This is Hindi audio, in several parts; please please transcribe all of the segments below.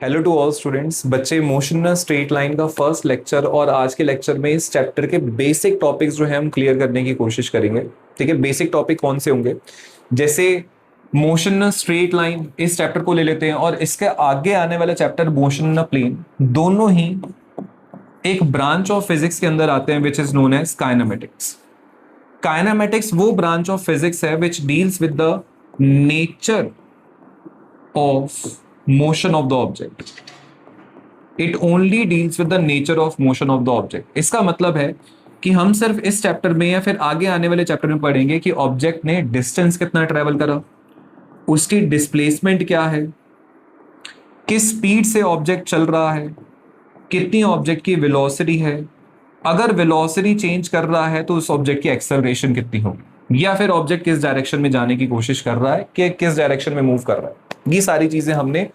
Hello to all students. बच्चे, मोशन स्ट्रेट लाइन का फर्स्ट लेक्चर और आज के लेक्चर में इस चैप्टर के बेसिक टॉपिक्स जो है हम क्लियर करने की कोशिश करेंगे। ठीक है, बेसिक टॉपिक कौन से होंगे? जैसे मोशन स्ट्रेट लाइन, इस चैप्टर को ले लेते हैं, और इसके आगे आने वाला चैप्टर मोशन प्लेन, दोनों ही एक ब्रांच ऑफ फिजिक्स के अंदर आते हैं which is known as kinematics. Kinematics वो ब्रांच ऑफ फिजिक्स है which deals with the nature of motion of the object. It only deals with the nature of motion of the object. इसका मतलब है कि हम सिर्फ इस चैप्टर में या फिर आगे आने वाले चैप्टर में पढ़ेंगे कि ऑब्जेक्ट ने डिस्टेंस कितना ट्रेवल करा, उसकी डिस्प्लेसमेंट क्या है, किस स्पीड से ऑब्जेक्ट चल रहा है, कितनी ऑब्जेक्ट की वेलोसिटी है, अगर वेलोसिटी चेंज कर रहा है तो उस ऑब्जेक्ट की एक्सेलरेशन कितनी होगी, या फिर ऑब्जेक्ट किस डायरेक्शन में जाने की कोशिश कर रहा है कि किस डायरेक्शन में मूव कर रहा है। ये सारी चीजें हमने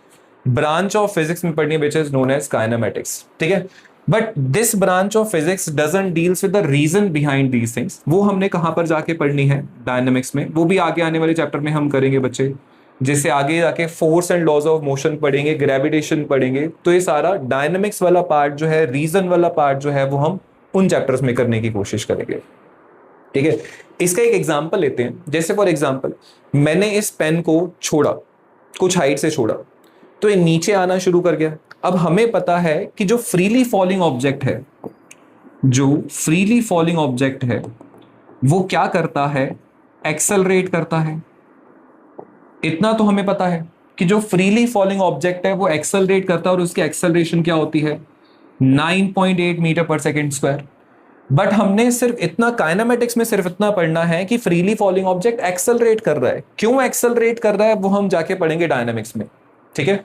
ब्रांच ऑफ फिजिक्स में पढ़नी है which is known as kinematics. ठीक है, but this branch of physics doesn't deals with the reason behind these things. वो हमने कहां पर जाके पढ़नी है? डायनामिक्स में। वो भी आगे आने वाले चैप्टर में हम करेंगे बच्चे। जैसे आगे जाके force and laws of motion पढ़ेंगे, ग्रेविटेशन पढ़ेंगे, तो ये सारा डायनामिक्स वाला पार्ट जो है, रीजन वाला पार्ट जो है, वो हम उन चैप्टर्स में करने की कोशिश करेंगे। ठीक है, इसका एक एग्जाम्पल लेते हैं। जैसे फॉर एग्जाम्पल, मैंने इस पेन को छोड़ा, कुछ हाइट से छोड़ा, तो ये नीचे आना शुरू कर गया। अब हमें पता है कि जो फ्रीली फॉलिंग ऑब्जेक्ट है, जो फ्रीली फॉलिंग ऑब्जेक्ट है वो क्या करता है? एक्सेलरेट करता है। इतना तो हमें पता है कि जो फ्रीली फॉलिंग ऑब्जेक्ट है वो एक्सेलरेट करता है, और उसकी एक्सेलरेशन क्या होती है? 9.8 metre per second square. But हमने सिर्फ इतना, काइनेमेटिक्स में सिर्फ इतना पढ़ना है कि फ्रीली फॉलिंग ऑब्जेक्ट एक्सेलरेट कर रहा है। क्यों एक्सेलरेट कर रहा है वो हम जाके पढ़ेंगे डायनामिक्स में। ठीक है,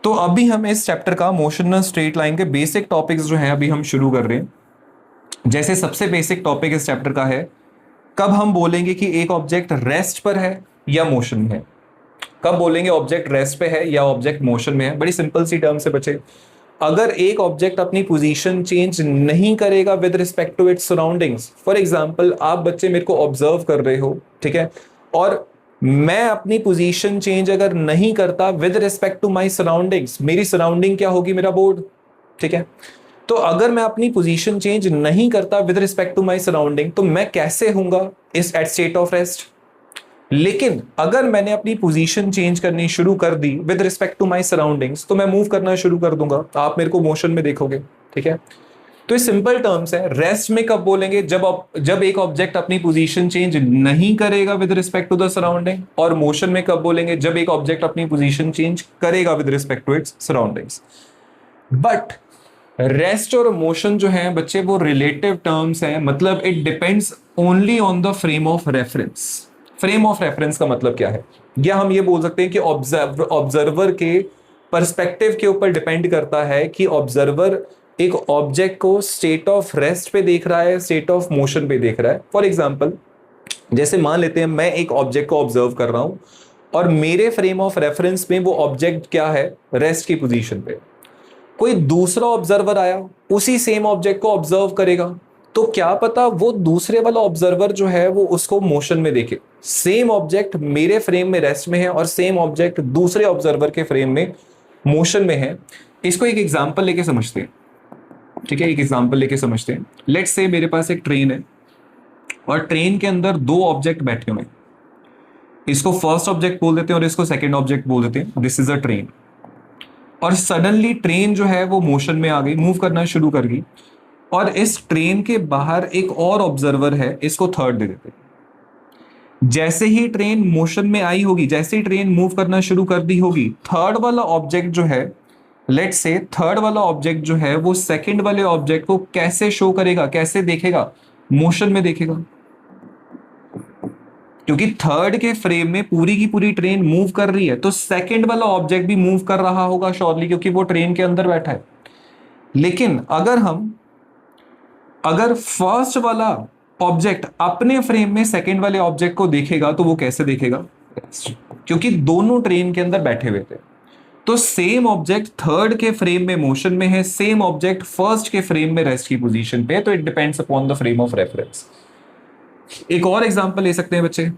तो अभी हम इस चैप्टर का मोशन स्ट्रेट लाइन के बेसिक टॉपिक्स जो हैं अभी हम शुरू कर रहे हैं। जैसे सबसे बेसिक टॉपिक इस चैप्टर का है, कब हम बोलेंगे कि एक ऑब्जेक्ट रेस्ट पर है या मोशन में है। कब बोलेंगे ऑब्जेक्ट रेस्ट पे है या ऑब्जेक्ट मोशन में है? बड़ी सिंपल सी टर्म से बचे, अगर एक ऑब्जेक्ट अपनी पोजीशन चेंज नहीं करेगा with respect to its surroundings. For example, आप बच्चे मेरे को ऑब्जर्व कर रहे हो, ठीक है, और मैं अपनी पोजीशन चेंज अगर नहीं करता with respect to my surroundings, मेरी सराउंडिंग क्या होगी? मेरा बोर्ड। ठीक है, तो अगर मैं अपनी पोजीशन चेंज नहीं करता with respect to my surrounding, तो मैं कैसे होऊंगा? इस एट स्टेट ऑफ रेस्ट। लेकिन अगर मैंने अपनी पोजीशन चेंज करनी शुरू कर दी with respect to my surroundings, तो मैं मूव करना शुरू कर दूंगा, आप मेरे को मोशन में देखोगे। ठीक है, तो ये सिंपल टर्म्स है। रेस्ट में कब बोलेंगे? जब एक ऑब्जेक्ट अपनी पोजीशन चेंज नहीं करेगा with respect to the surrounding. और मोशन में कब बोलेंगे? जब एक ऑब्जेक्ट अपनी पोजीशन चेंज करेगा with respect to its surroundings. But rest और मोशन जो है बच्चे, वो रिलेटिव टर्म्स हैं। मतलब it depends only on the frame of reference. Frame of reference का मतलब क्या है? या हम ये बोल सकते हैं कि ऑब्जर्वर के पर्सपेक्टिव के ऊपर डिपेंड करता है कि ऑब्जर्वर एक ऑब्जेक्ट को स्टेट ऑफ रेस्ट पे देख रहा है, स्टेट ऑफ मोशन पे देख रहा है। फॉर एग्जांपल, जैसे मान लेते हैं मैं एक ऑब्जेक्ट को ऑब्जर्व कर रहा हूं और मेरे फ्रेम ऑफ रेफरेंस में वो ऑब्जेक्ट क्या है? रेस्ट की पोजीशन पे। कोई दूसरा ऑब्जर्वर आया, उसी सेम ऑब्जेक्ट को ऑब्जर्व करेगा, तो क्या पता वो दूसरे वाला ऑब्जर्वर जो है वो उसको मोशन में देखे। सेम ऑब्जेक्ट मेरे फ्रेम में रेस्ट में है और सेम ऑब्जेक्ट दूसरे ऑब्जर्वर के फ्रेम में मोशन में है। इसको एक एग्जांपल लेके समझते हैं। ठीक है, एक एग्जांपल लेके समझते हैं। लेट्स से मेरे पास एक ट्रेन है और ट्रेन के अंदर दो ऑब्जेक्ट बैठे हुए हैं। इसको फर्स्ट ऑब्जेक्ट बोल देते हैं और इसको सेकंड ऑब्जेक्ट बोल देते हैं। This is a train. और सडनली ट्रेन जो है वो मोशन में आ गई, मूव करना शुरू कर गई, और इस ट्रेन के बाहर एक और ऑब्जर्वर है, इसको थर्ड दे देते हैं। जैसे ही ट्रेन मोशन में आई होगी, जैसे ही ट्रेन मूव करना शुरू कर दी होगी, थर्ड वाला ऑब्जेक्ट जो है, लेट्स से थर्ड वाला ऑब्जेक्ट जो है वो सेकंड वाले ऑब्जेक्ट को कैसे शो करेगा, कैसे देखेगा? मोशन में देखेगा। क्योंकि थर्ड के फ्रेम में पूरी की पूरी ट्रेन मूव कर रही है, तो सेकंड वाला ऑब्जेक्ट भी मूव कर रहा होगा श्योरली, क्योंकि वो ट्रेन के अंदर बैठा है। लेकिन अगर फर्स्ट वाला ऑब्जेक्ट अपने फ्रेम में सेकंड वाले ऑब्जेक्ट को देखेगा, तो वो कैसे देखेगा? क्योंकि दोनों ट्रेन के अंदर बैठे हुए थे। तो सेम ऑब्जेक्ट थर्ड के फ्रेम में मोशन में है, सेम ऑब्जेक्ट फर्स्ट के फ्रेम में रेस्ट की पोजीशन पे है। तो it depends upon the frame of reference. एक और एग्जांपल ले सकते हैं बच्चे।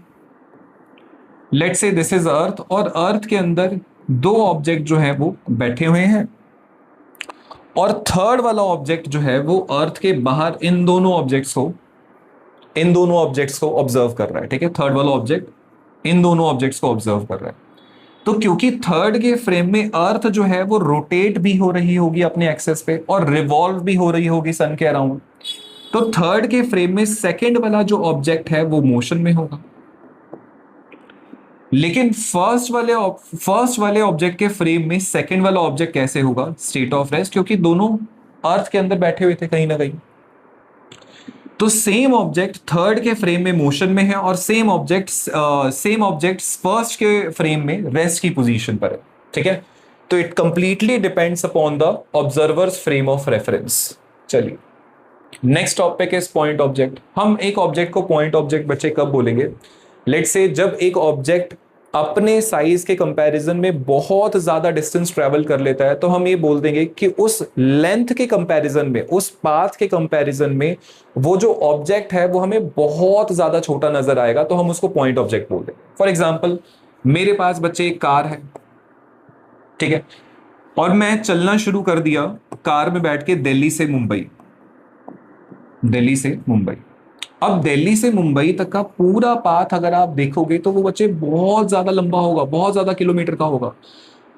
Let's say this is earth, और अर्थ के अंदर दो ऑब्जेक्ट जो है वो बैठे हुए हैं, और थर्ड वाला ऑब्जेक्ट जो है वो अर्थ के बाहर इन दोनों ऑब्जेक्ट्स को ऑब्जर्व कर रहा है। ठीक है, थर्ड वाला ऑब्जेक्ट इन दोनों ऑब्जेक्ट्स को ऑब्जर्व कर रहा है। तो क्योंकि थर्ड के फ्रेम में अर्थ जो है वो रोटेट भी हो रही होगी अपने एक्सेस पे और रिवॉल्व भी हो रही होगी सन के अराउंड, तो थर्ड के फ्रेम में सेकंड वाला जो ऑब्जेक्ट है वो मोशन में होगा। लेकिन फर्स्ट वाले ऑब्जेक्ट के फ्रेम में सेकंड वाला ऑब्जेक्ट कैसे होगा? स्टेट ऑफ रेस्ट, क्योंकि दोनों अर्थ के अंदर बैठे हुए थे कहीं ना कहीं। तो सेम ऑब्जेक्ट थर्ड के फ्रेम में मोशन में है और सेम ऑब्जेक्ट फर्स्ट के फ्रेम में रेस्ट की पोजीशन पर है। ठीक है, तो it completely depends upon the observer's frame of reference. चलिए, next topic is point object. हम एक ऑब्जेक्ट को पॉइंट ऑब्जेक्ट बच्चे कब बोलेंगे? लेट्स से जब एक ऑब्जेक्ट अपने साइज के कंपैरिजन में बहुत ज्यादा डिस्टेंस ट्रेवल कर लेता है, तो हम ये बोल देंगे कि उस लेंथ के कंपैरिजन में, उस पाथ के कंपैरिजन में वो जो ऑब्जेक्ट है वो हमें बहुत ज्यादा छोटा नजर आएगा, तो हम उसको पॉइंट ऑब्जेक्ट बोल देंगे। फॉर एग्जाम्पल, मेरे पास बच्चे एक कार है, ठीक है, और मैं चलना शुरू कर दिया कार में बैठ के दिल्ली से मुंबई। अब दिल्ली से मुंबई तक का पूरा पाथ अगर आप देखोगे तो वो बच्चे बहुत ज्यादा लंबा होगा, बहुत ज्यादा किलोमीटर का होगा।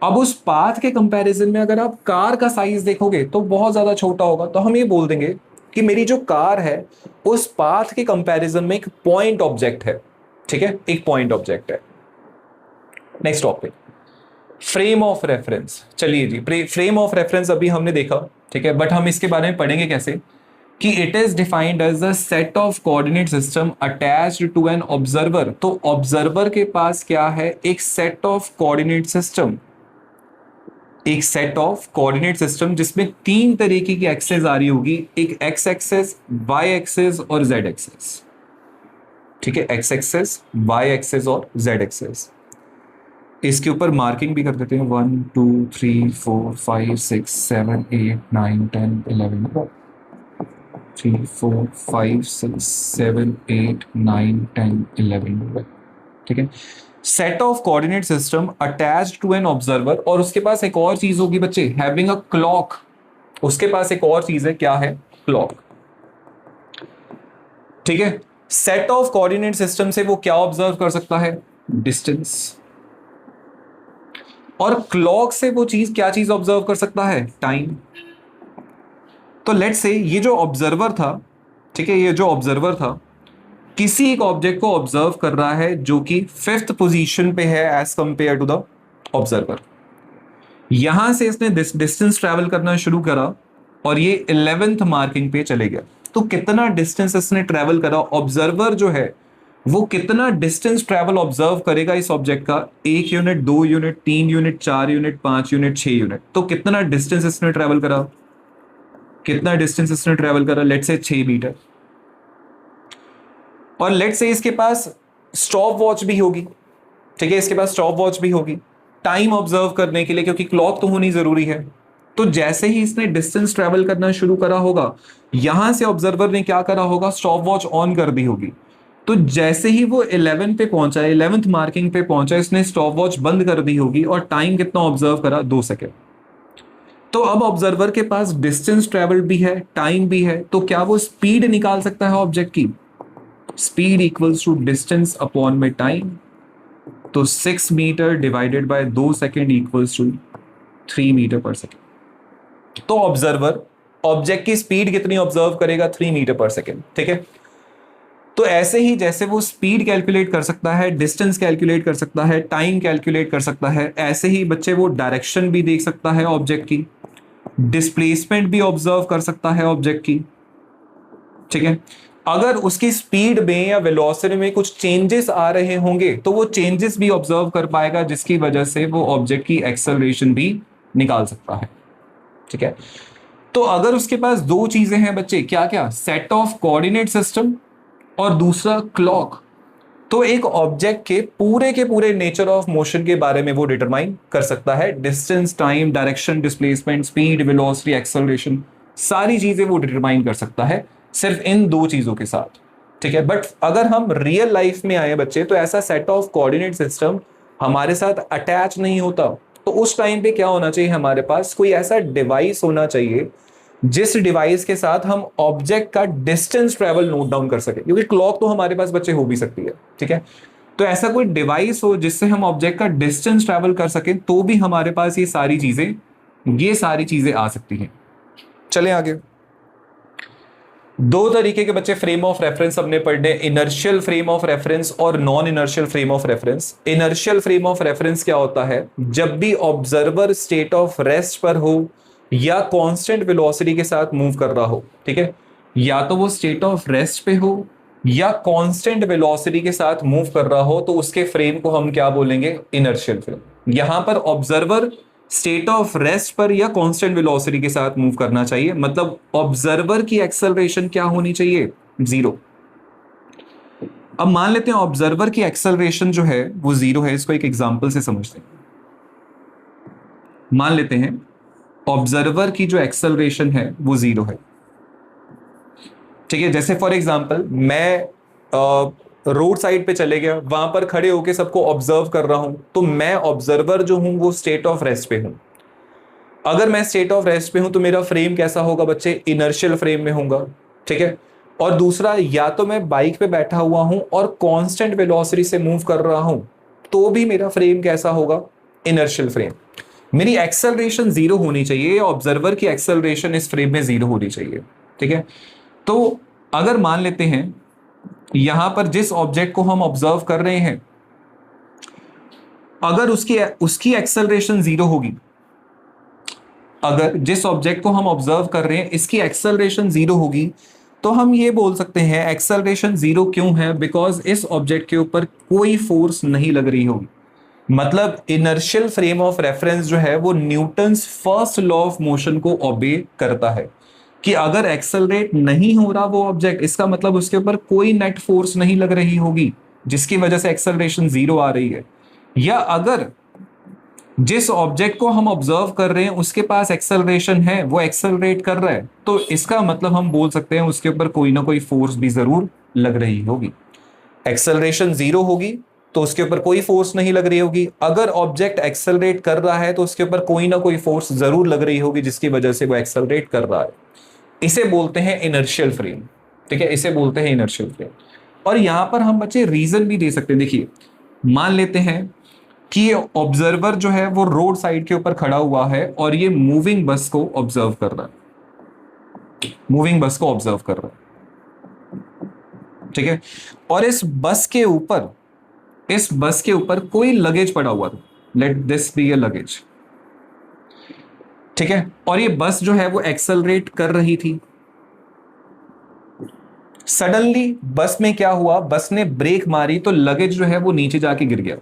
अब उस पाथ के कंपैरिजन में अगर आप कार का साइज देखोगे तो बहुत ज्यादा छोटा होगा, तो हम ये बोल देंगे कि मेरी जो कार है उस पाथ के कंपैरिजन में एक पॉइंट ऑब्जेक्ट है। ठीक है, एक पॉइंट ऑब्जेक्ट है। Next topic, frame of reference. चलिए जी, फ्रेम ऑफ रेफरेंस अभी हमने देखा, ठीक है, बट हम इसके बारे में पढ़ेंगे कैसे कि it is defined as the set of coordinate system attached to an observer. तो ऑब्जर्वर के पास क्या है? एक सेट ऑफ कोऑर्डिनेट सिस्टम, एक सेट ऑफ कोऑर्डिनेट सिस्टम जिसमें तीन तरीके की एक्सेस आ रही होगी, एक एक्स एक्सेस, वाई एक्सेस और जेड एक्सेस। ठीक है, एक्स एक्सेस, वाई एक्सेस और जेड एक्सेस। इसके ऊपर मार्किंग भी कर देते हैं, 1 2 3 4 5 6 7 8 9 10 11 3 4 5 6 7 8 9 10 11। ठीक है, set of coordinate system attached to an observer, और उसके पास एक और चीज होगी बच्चे, हैविंग अ क्लॉक। उसके पास एक और चीज है, क्या है? क्लॉक। ठीक है, सेट ऑफ कोऑर्डिनेट सिस्टम से वो क्या ऑब्जर्व कर सकता है? डिस्टेंस। और क्लॉक से वो चीज क्या चीज ऑब्जर्व कर सकता है? टाइम। तो लेट्स से ये जो ऑब्जर्वर था, ठीक है, ये जो ऑब्जर्वर था किसी एक ऑब्जेक्ट को ऑब्जर्व कर रहा है जो कि 5th पोजीशन पे है as compare to the observer. यहां से इसने डिस्टेंस ट्रैवल करना शुरू करा और ये 11th मार्किंग पे चले गया। तो कितना डिस्टेंस इसने ट्रैवल करा? ऑब्जर्वर जो है वो कितना डिस्टेंस ट्रैवल ऑब्जर्व करेगा इस ऑब्जेक्ट का? 1 unit, 2 unit, 3 unit, 4 unit, 5 unit, 6 unit. तो कितना डिस्टेंस इसने ट्रैवल करा? कितना डिस्टेंस इसने ट्रैवल करा? Let's say 6 metre. और लेट्स से इसके पास स्टॉप वॉच भी होगी। ठीक है, इसके पास स्टॉप वॉच भी होगी टाइम ऑब्जर्व करने के लिए, क्योंकि क्लॉक तो होनी जरूरी है। तो जैसे ही इसने डिस्टेंस ट्रैवल करना शुरू करा होगा, यहां से ऑब्जर्वर ने क्या करा होगा? स्टॉप वॉच ऑन कर दी होगी। तो जैसे ही वो 11 पे पहुंचा, 11th मार्किंग पे पहुंचा, इसने स्टॉप वॉच बंद कर दी होगी और टाइम कितना ऑब्जर्व करा? 2 सेकेंड। तो अब ऑब्जर्वर के पास डिस्टेंस ट्रैवल भी है, टाइम भी है, तो क्या वो स्पीड निकाल सकता है ऑब्जेक्ट की? Speed equals to distance upon में टाइम। तो 6 metre divided by 2 second equals to 3 metre per second. तो ऑब्जर्वर ऑब्जेक्ट की स्पीड कितनी ऑब्जर्व करेगा? 3 मीटर पर सेकेंड। ठीक है, तो ऐसे ही जैसे वो स्पीड कैलकुलेट कर सकता है, डिस्टेंस कैलकुलेट कर सकता है, टाइम कैलकुलेट कर सकता है, ऐसे ही बच्चे वो डायरेक्शन भी देख सकता है ऑब्जेक्ट की, डिस्प्लेसमेंट भी ऑब्जर्व कर सकता है ऑब्जेक्ट की। ठीक है, अगर उसकी स्पीड में या वेलोसिटी में कुछ चेंजेस आ रहे होंगे तो वो चेंजेस भी ऑब्जर्व कर पाएगा, जिसकी वजह से वो ऑब्जेक्ट की एक्सेलरेशन भी निकाल सकता है। ठीक है, तो अगर उसके पास दो चीजें हैं बच्चे, क्या क्या? सेट ऑफ कोऑर्डिनेट सिस्टम और दूसरा क्लॉक, तो एक ऑब्जेक्ट के पूरे नेचर ऑफ मोशन के बारे में वो डिटरमाइन कर सकता है। Distance, time, direction, displacement, speed, velocity, acceleration, सारी चीजें वो डिटरमाइन कर सकता है सिर्फ इन दो चीजों के साथ। ठीक है। बट अगर हम रियल लाइफ में आए बच्चे, तो ऐसा सेट ऑफ कोऑर्डिनेट सिस्टम हमारे साथ अटैच नहीं होता। तो उस टाइम पे क्या होना चाहिए, हमारे पास कोई ऐसा डिवाइस होना चाहिए जिस डिवाइस के साथ हम ऑब्जेक्ट का डिस्टेंस ट्रेवल नोट डाउन कर सके, क्योंकि क्लॉक तो हमारे पास बच्चे हो भी सकती है, ठीक है। तो ऐसा कोई डिवाइस हो जिससे हम ऑब्जेक्ट का डिस्टेंस ट्रेवल कर सके, तो भी हमारे पास ये सारी चीजें आ सकती हैं। चलें आगे। दो तरीके के बच्चे फ्रेम ऑफ रेफरेंस हमने पढ़ने, इनर्शियल फ्रेम ऑफ रेफरेंस और non inertial frame of reference. Inertial frame of reference क्या होता है, जब भी ऑब्जर्वर स्टेट ऑफ रेस्ट पर हो या कांस्टेंट वेलोसिटी के साथ मूव कर रहा हो, ठीक है, या तो वो स्टेट ऑफ रेस्ट पे हो या कांस्टेंट वेलोसिटी के साथ मूव कर रहा हो, तो उसके फ्रेम को हम क्या बोलेंगे, इनर्शियल फ्रेम। यहां पर ऑब्जर्वर स्टेट ऑफ रेस्ट पर या कांस्टेंट वेलोसिटी के साथ मूव करना चाहिए, मतलब ऑब्जर्वर की एक्सेलरेशन क्या होनी चाहिए, 0। अब मान लेते हैं ऑब्जर्वर की एक्सेलरेशन जो है वो 0 है। इसको एक एग्जांपल से समझते हैं। मान लेते हैं ऑब्जर्वर की जो एक्सेलरेशन है वो 0 है, ठीक है। जैसे फॉर एग्जांपल मैं रोड साइड पे चले गया, वहां पर खड़े होके सबको ऑब्जर्व कर रहा हूं, तो मैं ऑब्जर्वर जो हूं वो स्टेट ऑफ रेस्ट पे हूं। अगर मैं स्टेट ऑफ रेस्ट पे हूं तो मेरा फ्रेम कैसा होगा बच्चे, इनर्शियल फ्रेम में होगा, ठीक है। और दूसरा, या तो मैं बाइक पे बैठा हुआ हूं और कांस्टेंट वेलोसिटी से मूव कर रहा हूं, तो भी मेरा फ्रेम कैसा होगा, इनर्शियल फ्रेम। मेरी एक्सेलरेशन 0 होनी चाहिए, ऑब्जर्वर की एक्सेलरेशन इस फ्रेम में 0 होनी चाहिए, ठीक है। तो अगर मान लेते हैं यहां पर जिस ऑब्जेक्ट को हम ऑब्जर्व कर रहे हैं, अगर उसकी एक्सेलरेशन 0 होगी, अगर जिस ऑब्जेक्ट को हम ऑब्जर्व कर रहे हैं इसकी एक्सेलरेशन 0 होगी, तो हम ये बोल सकते हैं एक्सेलरेशन 0 क्यों है, बिकॉज इस ऑब्जेक्ट के ऊपर कोई फोर्स नहीं लग रही होगी। मतलब इनर्शियल फ्रेम ऑफ रेफरेंस जो है वो Newton's first law of motion को ओबे करता है कि अगर एक्सेलरेट नहीं हो रहा वो ऑब्जेक्ट, इसका मतलब उसके ऊपर कोई नेट फोर्स नहीं लग रही होगी जिसकी वजह से एक्सेलरेशन 0 आ रही है। या अगर जिस ऑब्जेक्ट को हम ऑब्जर्व कर रहे हैं उसके पास एक्सेलरेशन है, वो एक्सेलरेट कर रहा है, तो इसका मतलब हम बोल सकते हैं उसके ऊपर कोई ना कोई फोर्स भी जरूर लग रही होगी। एक्सेलरेशन 0 होगी तो उसके ऊपर कोई फोर्स नहीं लग रही होगी। अगर ऑब्जेक्ट एक्सेलरेट कर रहा है तो उसके ऊपर कोई ना कोई फोर्स जरूर लग रही होगी जिसकी वजह से वो एक्सेलरेट कर रहा है। इसे बोलते हैं इनर्शियल फ्रेम, ठीक है, इसे बोलते हैं इनर्शियल फ्रेम। और यहां पर हम बच्चे रीजन भी दे सकते हैं। देखिए, मान लेते हैं कि ऑब्जर्वर जो है वो रोड साइड के ऊपर खड़ा हुआ है और ये मूविंग बस को ऑब्जर्व कर रहा है, मूविंग बस को ऑब्जर्व कर रहा है, ठीक है। और इस बस के ऊपर कोई लगेज पड़ा हुआ था, let this be a luggage, ठीक है। और ये बस जो है वो एक्सेलरेट कर रही थी। सडनली बस में क्या हुआ, बस ने ब्रेक मारी तो लगेज जो है वो नीचे जाके गिर गया,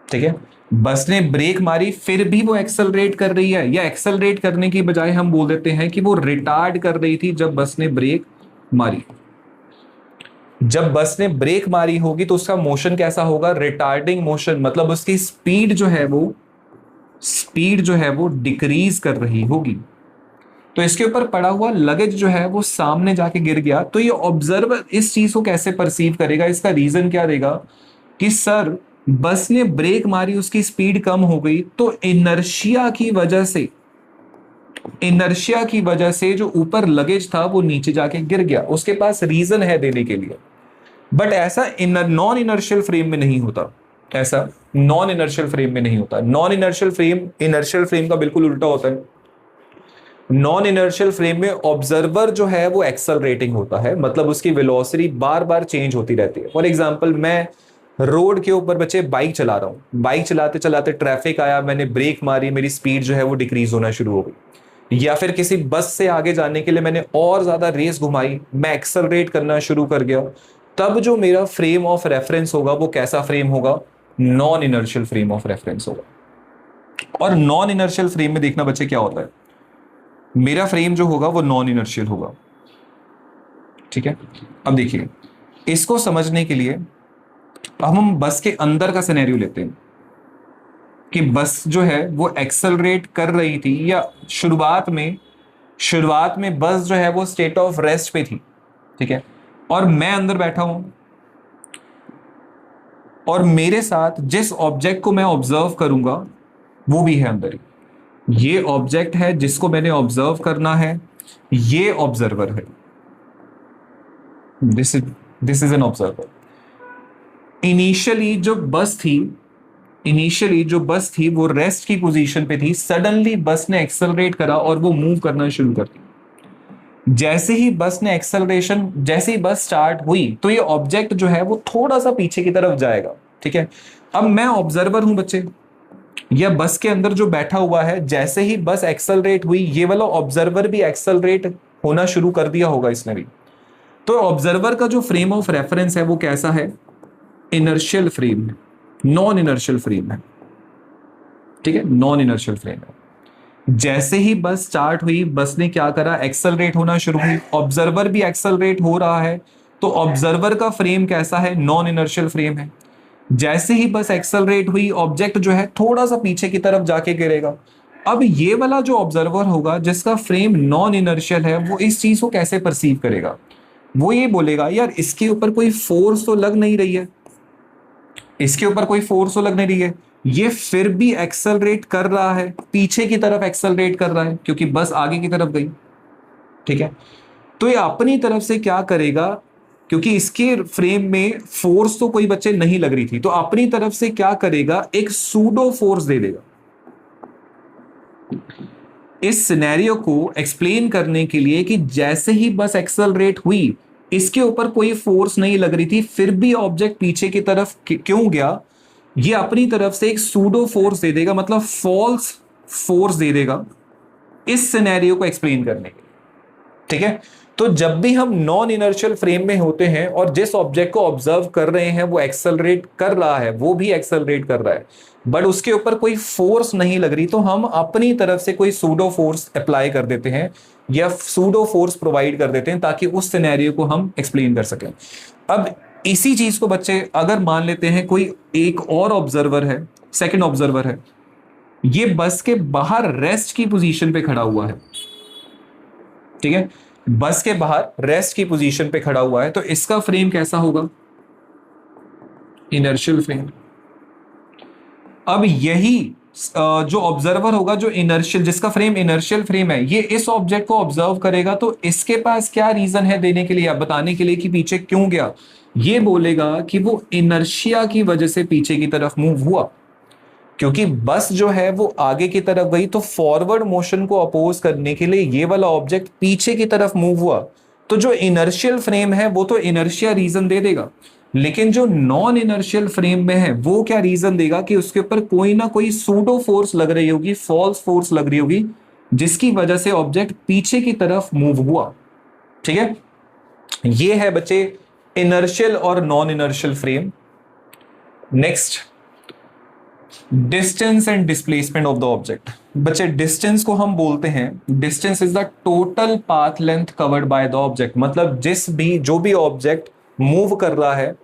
ठीक है। बस ने ब्रेक मारी फिर भी वो एक्सेलरेट कर रही है, या एक्सेलरेट करने की बजाय हम बोल देते हैं कि वो रिटार्ड कर रही थी जब बस ने ब्रेक मारी। जब बस ने ब्रेक मारी होगी तो उसका मोशन कैसा होगा, रिटार्डिंग मोशन, मतलब उसकी स्पीड जो है वो डिक्रीज कर रही होगी। तो इसके ऊपर पड़ा हुआ लगेज जो है वो सामने जाके गिर गया, तो ये ऑब्जर्वर इस चीज को कैसे परसीव करेगा, इसका रीजन क्या देगा कि सर बस ने ब्रेक मारी, उसकी स्पीड कम हो गई, तो इनर्शिया की वजह से जो ऊपर लगेज था वो नीचे जाके गिर गया। उसके पास रीजन है देने के लिए। बट ऐसा नॉन इनर्शियल फ्रेम में नहीं होता, ऐसा नॉन इनर्शियल फ्रेम में नहीं होता। Non inertial frame inertial frame का बिल्कुल उल्टा होता है। नॉन इनर्शियल फ्रेम में ऑब्जर्वर जो है वो एक्सेलरेटिंग होता है, मतलब उसकी वेलोसिटी बार बार चेंज होती रहती है। फॉर एग्जांपल, मैं रोड के ऊपर बच्चे बाइक चला रहा हूं, बाइक चलाते चलाते ट्रैफिक आया, मैंने ब्रेक मारी, मेरी स्पीड जो है वो डिक्रीज होना शुरू हो गई। या फिर किसी बस से आगे जाने के लिए मैंने और ज्यादा रेस घुमाई, मैं एक्सेलरेट करना शुरू कर गया, तब जो मेरा फ्रेम ऑफ रेफरेंस होगा वो कैसा फ्रेम होगा, non inertial frame of reference होगा। और नॉन इनर्शियल फ्रेम में देखना बच्चे क्या होता है, मेरा फ्रेम जो होगा वो नॉन इनर्शियल होगा, ठीक है। अब देखिए, इसको समझने के लिए अब हम बस के अंदर का सिनेरियो लेते हैं कि बस जो है वो एक्सेलरेट कर रही थी, या शुरुआत में बस जो है वो स्टेट ऑफ रेस्ट पे थी, ठीक है। और मैं अंदर बैठा हूं, और मेरे साथ जिस ऑब्जेक्ट को मैं ऑब्जर्व करूंगा वो भी है अंदर ही। ये ऑब्जेक्ट है जिसको मैंने ऑब्जर्व करना है, ये ऑब्जर्वर है। This is an observer. Initially जो बस थी वो रेस्ट की पोजीशन पे थी। सडनली बस ने एक्सेलरेट करा और वो मूव करना शुरू कर दिया। जैसे ही बस स्टार्ट हुई तो ये ऑब्जेक्ट जो है वो थोड़ा सा पीछे की तरफ जाएगा। ठीक है, अब मैं ऑब्जर्वर हूं बच्चे, या बस के अंदर जो बैठा हुआ है, जैसे ही बस एक्सेलरेट हुई ये वाला ऑब्जर्वर भी एक्सेलरेट होना शुरू कर दिया होगा इसने भी। तो ऑब्जर्वर का जो फ्रेम ऑफ रेफरेंस है वो कैसा है? इनर्शियल फ्रेम है, नॉन इनर्शियल फ्रेम है। ठीक है, नॉन इनर्शियल फ्रेम है। जैसे ही बस स्टार्ट हुई, बस ने क्या करा? एक्सेलरेट होना शुरू हुई, ऑब्जर्वर भी एक्सेलरेट हो रहा है, तो ऑब्जर्वर का फ्रेम कैसा है? नॉन इनर्शियल फ्रेम है। जैसे ही बस एक्सेलरेट हुई, ऑब्जेक्ट जो है थोड़ा सा पीछे की तरफ जाके गिरेगा। अब ये वाला जो ऑब्जर्वर होगा जिसका फ्रेम नॉन इनर्शियल है, वो इस चीज को कैसे परसीव करेगा? वो ये बोलेगा यार इसके ऊपर कोई फोर्स तो लग नहीं रही है, इसके ऊपर कोई फोर्स तो लग नहीं रही है, ये फिर भी एक्सेलरेट कर रहा है, पीछे की तरफ एक्सेलरेट कर रहा है क्योंकि बस आगे की तरफ गई। ठीक है, तो ये अपनी तरफ से क्या करेगा? क्योंकि इसके फ्रेम में फोर्स तो कोई बच्चे नहीं लग रही थी, तो अपनी तरफ से क्या करेगा? एक सूडो फोर्स दे देगा। इस सिनेरियो को एक्सप्लेन करने के लिए कि जैसे ही बस एक्सेलरेट हुई, इसके ऊपर कोई फोर्स नहीं लग रही थी, फिर भी ऑब्जेक्ट पीछे की तरफ क्यों गया, ये अपनी तरफ से एक सूडो फोर्स दे देगा, मतलब फॉल्स फोर्स दे देगा इस सिनेरियो को एक्सप्लेन करने के लिए। ठीक है, तो जब भी हम नॉन इनर्शियल फ्रेम में होते हैं और जिस ऑब्जेक्ट को ऑब्जर्व कर रहे हैं वो एक्सेलरेट कर रहा है, वो भी एक्सेलरेट कर रहा है, बट उसके ऊपर कोई फोर्स नहीं लग रही, तो हम अपनी तरफ से कोई सूडो फोर्स अप्लाई कर देते हैं या सूडो फोर्स प्रोवाइड कर देते हैं ताकि उस सिनेरियो को हम एक्सप्लेन कर सकें। अब इसी चीज को बच्चे अगर मान लेते हैं कोई एक और ऑब्जर्वर है, सेकंड ऑब्जर्वर है, ये बस के बाहर रेस्ट की पोजीशन पे खड़ा हुआ है। ठीक है, बस के बाहर रेस्ट की पोजीशन पे खड़ा हुआ है, तो इसका फ्रेम कैसा होगा? Inertial frame. अब यही जो ऑब्जर्वर होगा, जो इनर्शियल, जिसका फ्रेम इनर्शियल फ्रेम है, ये इस ऑब्जेक्ट को ऑब्जर्व करेगा, तो इसके पास क्या रीजन है देने के लिए या बताने के लिए कि पीछे क्यों गया? ये बोलेगा कि वो इनर्शिया की वजह से पीछे की तरफ मूव हुआ, क्योंकि बस जो है वो आगे की तरफ गई, तो फॉरवर्ड मोशन को अपोज करने के लिए ये वाला ऑब्जेक्ट पीछे की तरफ मूव हुआ। तो जो इनर्शियल फ्रेम है वो तो इनर्शिया रीजन दे देगा, लेकिन जो नॉन इनर्शियल फ्रेम में है वो क्या रीजन देगा? कि उसके ऊपर कोई ना कोई सूडो फोर्स लग रही होगी, फॉल्स फोर्स लग रही होगी, जिसकी वजह से ऑब्जेक्ट पीछे की तरफ मूव हुआ। ठीक है, ये है बच्चे इनर्शियल और non inertial frame. Next, distance and displacement of the object. बच्चे डिस्टेंस को हम बोलते हैं, distance is the total path length covered by the object. मतलब जो भी ऑब्जेक्ट मूव कर रहा है,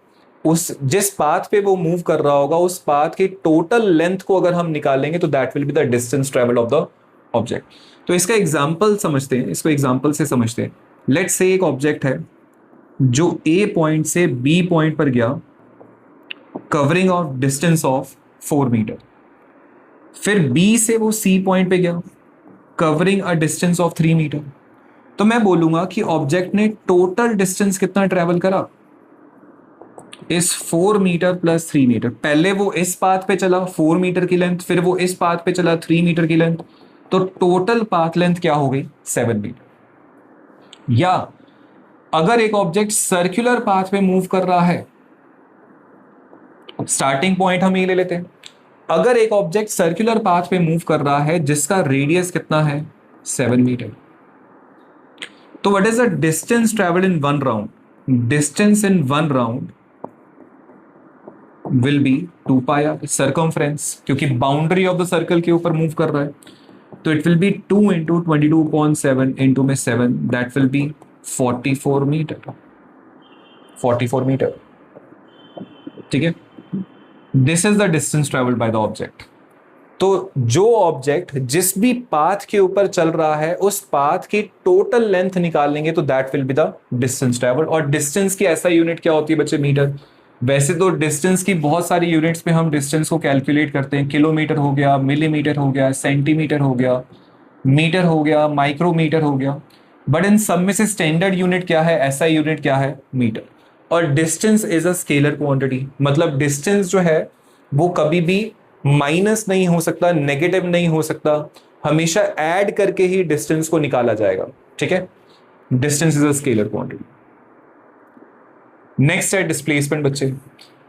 उस जिस पाथ पे वो मूव कर रहा होगा, उस पाथ की टोटल लेंथ को अगर हम निकालेंगे तो that will be the distance travelled of the object. तो इसका एग्जांपल समझते हैं, इसको एग्जांपल से समझते हैं। लेट्स से एक ऑब्जेक्ट है जो ए पॉइंट से बी पॉइंट पर गया, covering of distance of 4 metre. फिर बी से वो सी पॉइंट पे गया, covering a distance of 3 metre. तो मैं बोलूंगा कि ऑब्जेक्ट ने टोटल डिस्टेंस कितना ट्रेवल करा? इस 4 मीटर प्लस 3 मीटर। पहले वो इस पाथ पे चला 4 मीटर की लेंथ, फिर वो इस पाथ पे चला 3 मीटर की लेंथ, तो टोटल पाथ लेंथ क्या हो गई? 7 मीटर। या अगर एक ऑब्जेक्ट सर्कुलर पाथ पे मूव कर रहा है, स्टार्टिंग पॉइंट हम ये ले लेते हैं, अगर एक ऑब्जेक्ट सर्कुलर पाथ पे मूव कर रहा है जिसका रेडियस कितना है? 7 मीटर, तो what is the distance travelled in one round? Distance in one round will be 2 pi r circumference, क्योंकि बाउंड्री ऑफ द सर्कल के ऊपर मूव कर रहा है, तो it will be 2 into 22.7 into में 7, that will be 44 metre. 44 metre. ठीक है, this is the distance travelled by the object. तो जो ऑब्जेक्ट जिस भी पाथ के ऊपर चल रहा है उस पाथ की टोटल लेंथ निकालेंगे तो that will be the distance travel. और डिस्टेंस की ऐसा यूनिट क्या होती है बच्चे? मीटर। वैसे तो डिस्टेंस की बहुत सारी यूनिट्स पे हम डिस्टेंस को कैलकुलेट करते हैं, किलोमीटर हो गया, मिलीमीटर हो गया, सेंटीमीटर हो गया, मीटर हो गया, माइक्रोमीटर हो गया, बट इन सब में से स्टैंडर्ड यूनिट क्या है, ऐसा यूनिट क्या है? मीटर। और distance is a scalar quantity, मतलब डिस्टेंस जो है वो कभी भी माइनस नहीं हो सकता, नेगेटिव नहीं हो सकता, हमेशा ऐड करके ही डिस्टेंस को निकाला जाएगा। ठीक है, distance is a scalar quantity. Next है डिस्प्लेसमेंट बच्चे।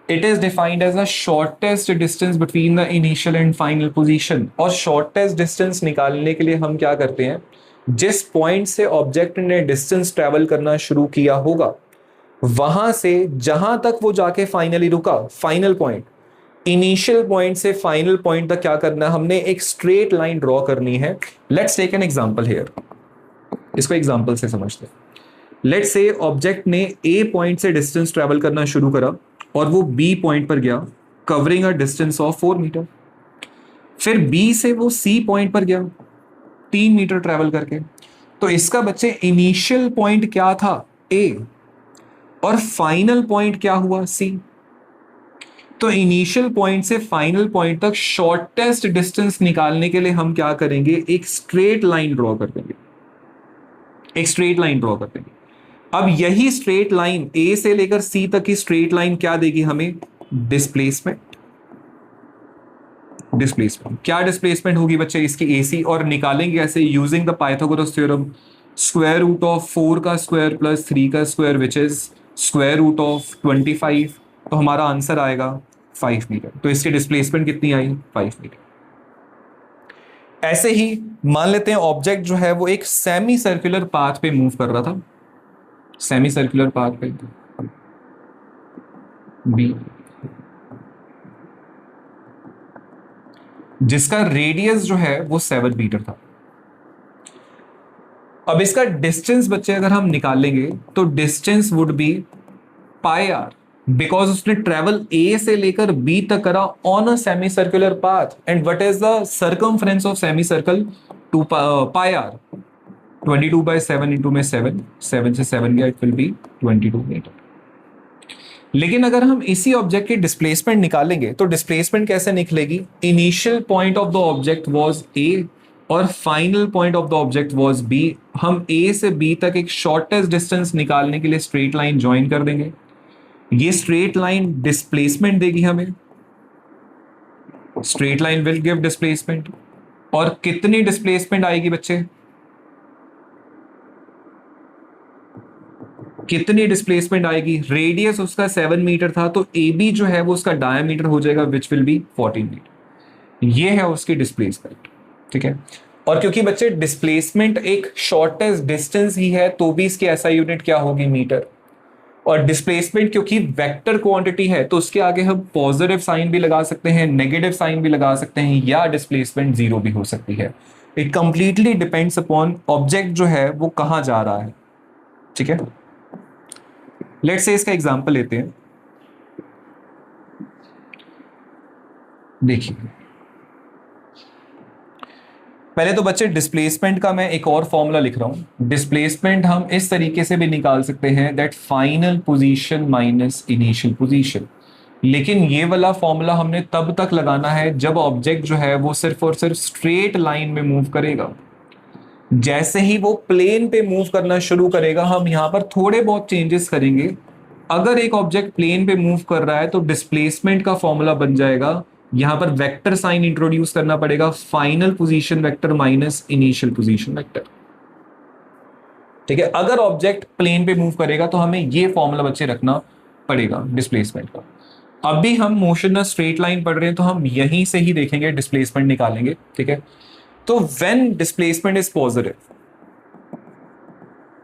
It is defined as the shortest distance between the initial and final position. और शॉर्टेस्ट डिस्टेंस निकालने के लिए हम क्या करते हैं, जिस पॉइंट से ऑब्जेक्ट ने डिस्टेंस ट्रेवल करना शुरू किया होगा वहां से जहां तक वो जाके फाइनली रुका, फाइनल पॉइंट, इनिशियल पॉइंट से फाइनल पॉइंट तक क्या करना है, हमने एक स्ट्रेट लाइन ड्रॉ करनी है। Let's take an example here, इसको एग्जांपल से समझते हैं। लेट्स से ऑब्जेक्ट ने ए पॉइंट से डिस्टेंस ट्रेवल करना शुरू करा और वो बी पॉइंट पर गया, covering a distance of 4 metre. फिर बी से वो सी पॉइंट पर गया 3 मीटर ट्रेवल करके। तो इसका बच्चे इनिशियल पॉइंट क्या था? ए। और फाइनल पॉइंट क्या हुआ? सी। तो इनिशियल पॉइंट से फाइनल पॉइंट तक शॉर्टेस्ट डिस्टेंस निकालने के लिए हम क्या करेंगे, एक स्ट्रेट लाइन ड्रॉ कर देंगे, एक स्ट्रेट लाइन ड्रॉ कर देंगे। अब यही स्ट्रेट लाइन ए से लेकर सी तक की स्ट्रेट लाइन क्या देगी हमें? डिस्प्लेसमेंट। डिस्प्लेसमेंट क्या डिस्प्लेसमेंट होगी बच्चे इसकी? एसी। और निकालेंगे ऐसे, using the Pythagoras theorem, square root of 4 का स्क्वायर प्लस 3 का square which is square root of 25। तो हमारा आंसर आएगा 5 मीटर। तो इसकी डिस्प्लेसमेंट कितनी आई? 5 मीटर। ऐसे ही मान लेते हैं ऑब्जेक्ट जो है वो एक सेमी सर्कुलर पाथ पे मूव कर रहा था, सेमी सर्कुलर पाथ पे बी, जिसका रेडियस जो है वो 7 मीटर था। अब इसका डिस्टेंस बच्चे अगर हम निकालेंगे तो distance would be pi r, because उसने ट्रेवल ए से लेकर बी तक करा on a semi circular path. And what is the circumference of semi circle? 2 pi r. 22/7 into में 7, 7 से 7 गया, इट विल बी 22 मीटर। लेकिन अगर हम इसी ऑब्जेक्ट की डिस्प्लेसमेंट निकालेंगे तो डिस्प्लेसमेंट कैसे निकलेगी? Initial point of the object was A और final point of the object was B. हम ए से बी तक एक शॉर्टेस्ट डिस्टेंस निकालने के लिए स्ट्रेट लाइन ज्वाइन कर देंगे। ये स्ट्रेट लाइन डिस्प्लेसमेंट देगी हमें, straight line will give displacement. और कितनी डिस्प्लेसमेंट आएगी बच्चे? कितनी डिस्प्लेसमेंट आएगी? रेडियस उसका 7 मीटर था तो ए बी जो है वो उसका डायमीटर हो जाएगा विच विल बी 14 मीटर। ये है उसकी डिस्प्लेसमेंट। ठीक है, और क्योंकि बच्चे डिस्प्लेसमेंट एक शॉर्टेस्ट डिस्टेंस ही है तो भी इसकी ऐसा यूनिट क्या होगी? मीटर। और डिस्प्लेसमेंट क्योंकि वेक्टर क्वांटिटी है तो उसके आगे हम पॉजिटिव साइन भी लगा सकते हैं, नेगेटिव साइन भी लगा सकते हैं, या डिस्प्लेसमेंट जीरो भी हो सकती है। It completely depends upon object जो है वो कहां जा रहा है। ठीक है, लेट्स से इसका एग्जांपल लेते हैं। देखिए, पहले तो बच्चे डिस्प्लेसमेंट का मैं एक और फॉर्मूला लिख रहा हूं। डिस्प्लेसमेंट हम इस तरीके से भी निकाल सकते हैं, that final position minus initial position. लेकिन ये वाला फॉर्मूला हमने तब तक लगाना है जब ऑब्जेक्ट जो है वो सिर्फ और सिर्फ स्ट्रेट लाइन में मूव करेगा। जैसे ही वो प्लेन पे मूव करना शुरू करेगा हम यहां पर थोड़े बहुत चेंजेस करेंगे। अगर एक ऑब्जेक्ट प्लेन पे मूव कर रहा है तो डिस्प्लेसमेंट का फॉर्मूला बन जाएगा, यहां पर वेक्टर साइन इंट्रोड्यूस करना पड़ेगा, final position vector minus initial position vector. ठीक है, अगर ऑब्जेक्ट प्लेन पे मूव करेगा तो हमें ये फॉर्मूला बच्चे रखना पड़ेगा डिस्प्लेसमेंट का। अभी हम मोशन स्ट्रेट लाइन पढ़ रहे हैं तो हम यहीं से ही देखेंगे, डिस्प्लेसमेंट निकालेंगे। ठीक है, तो when displacement is positive,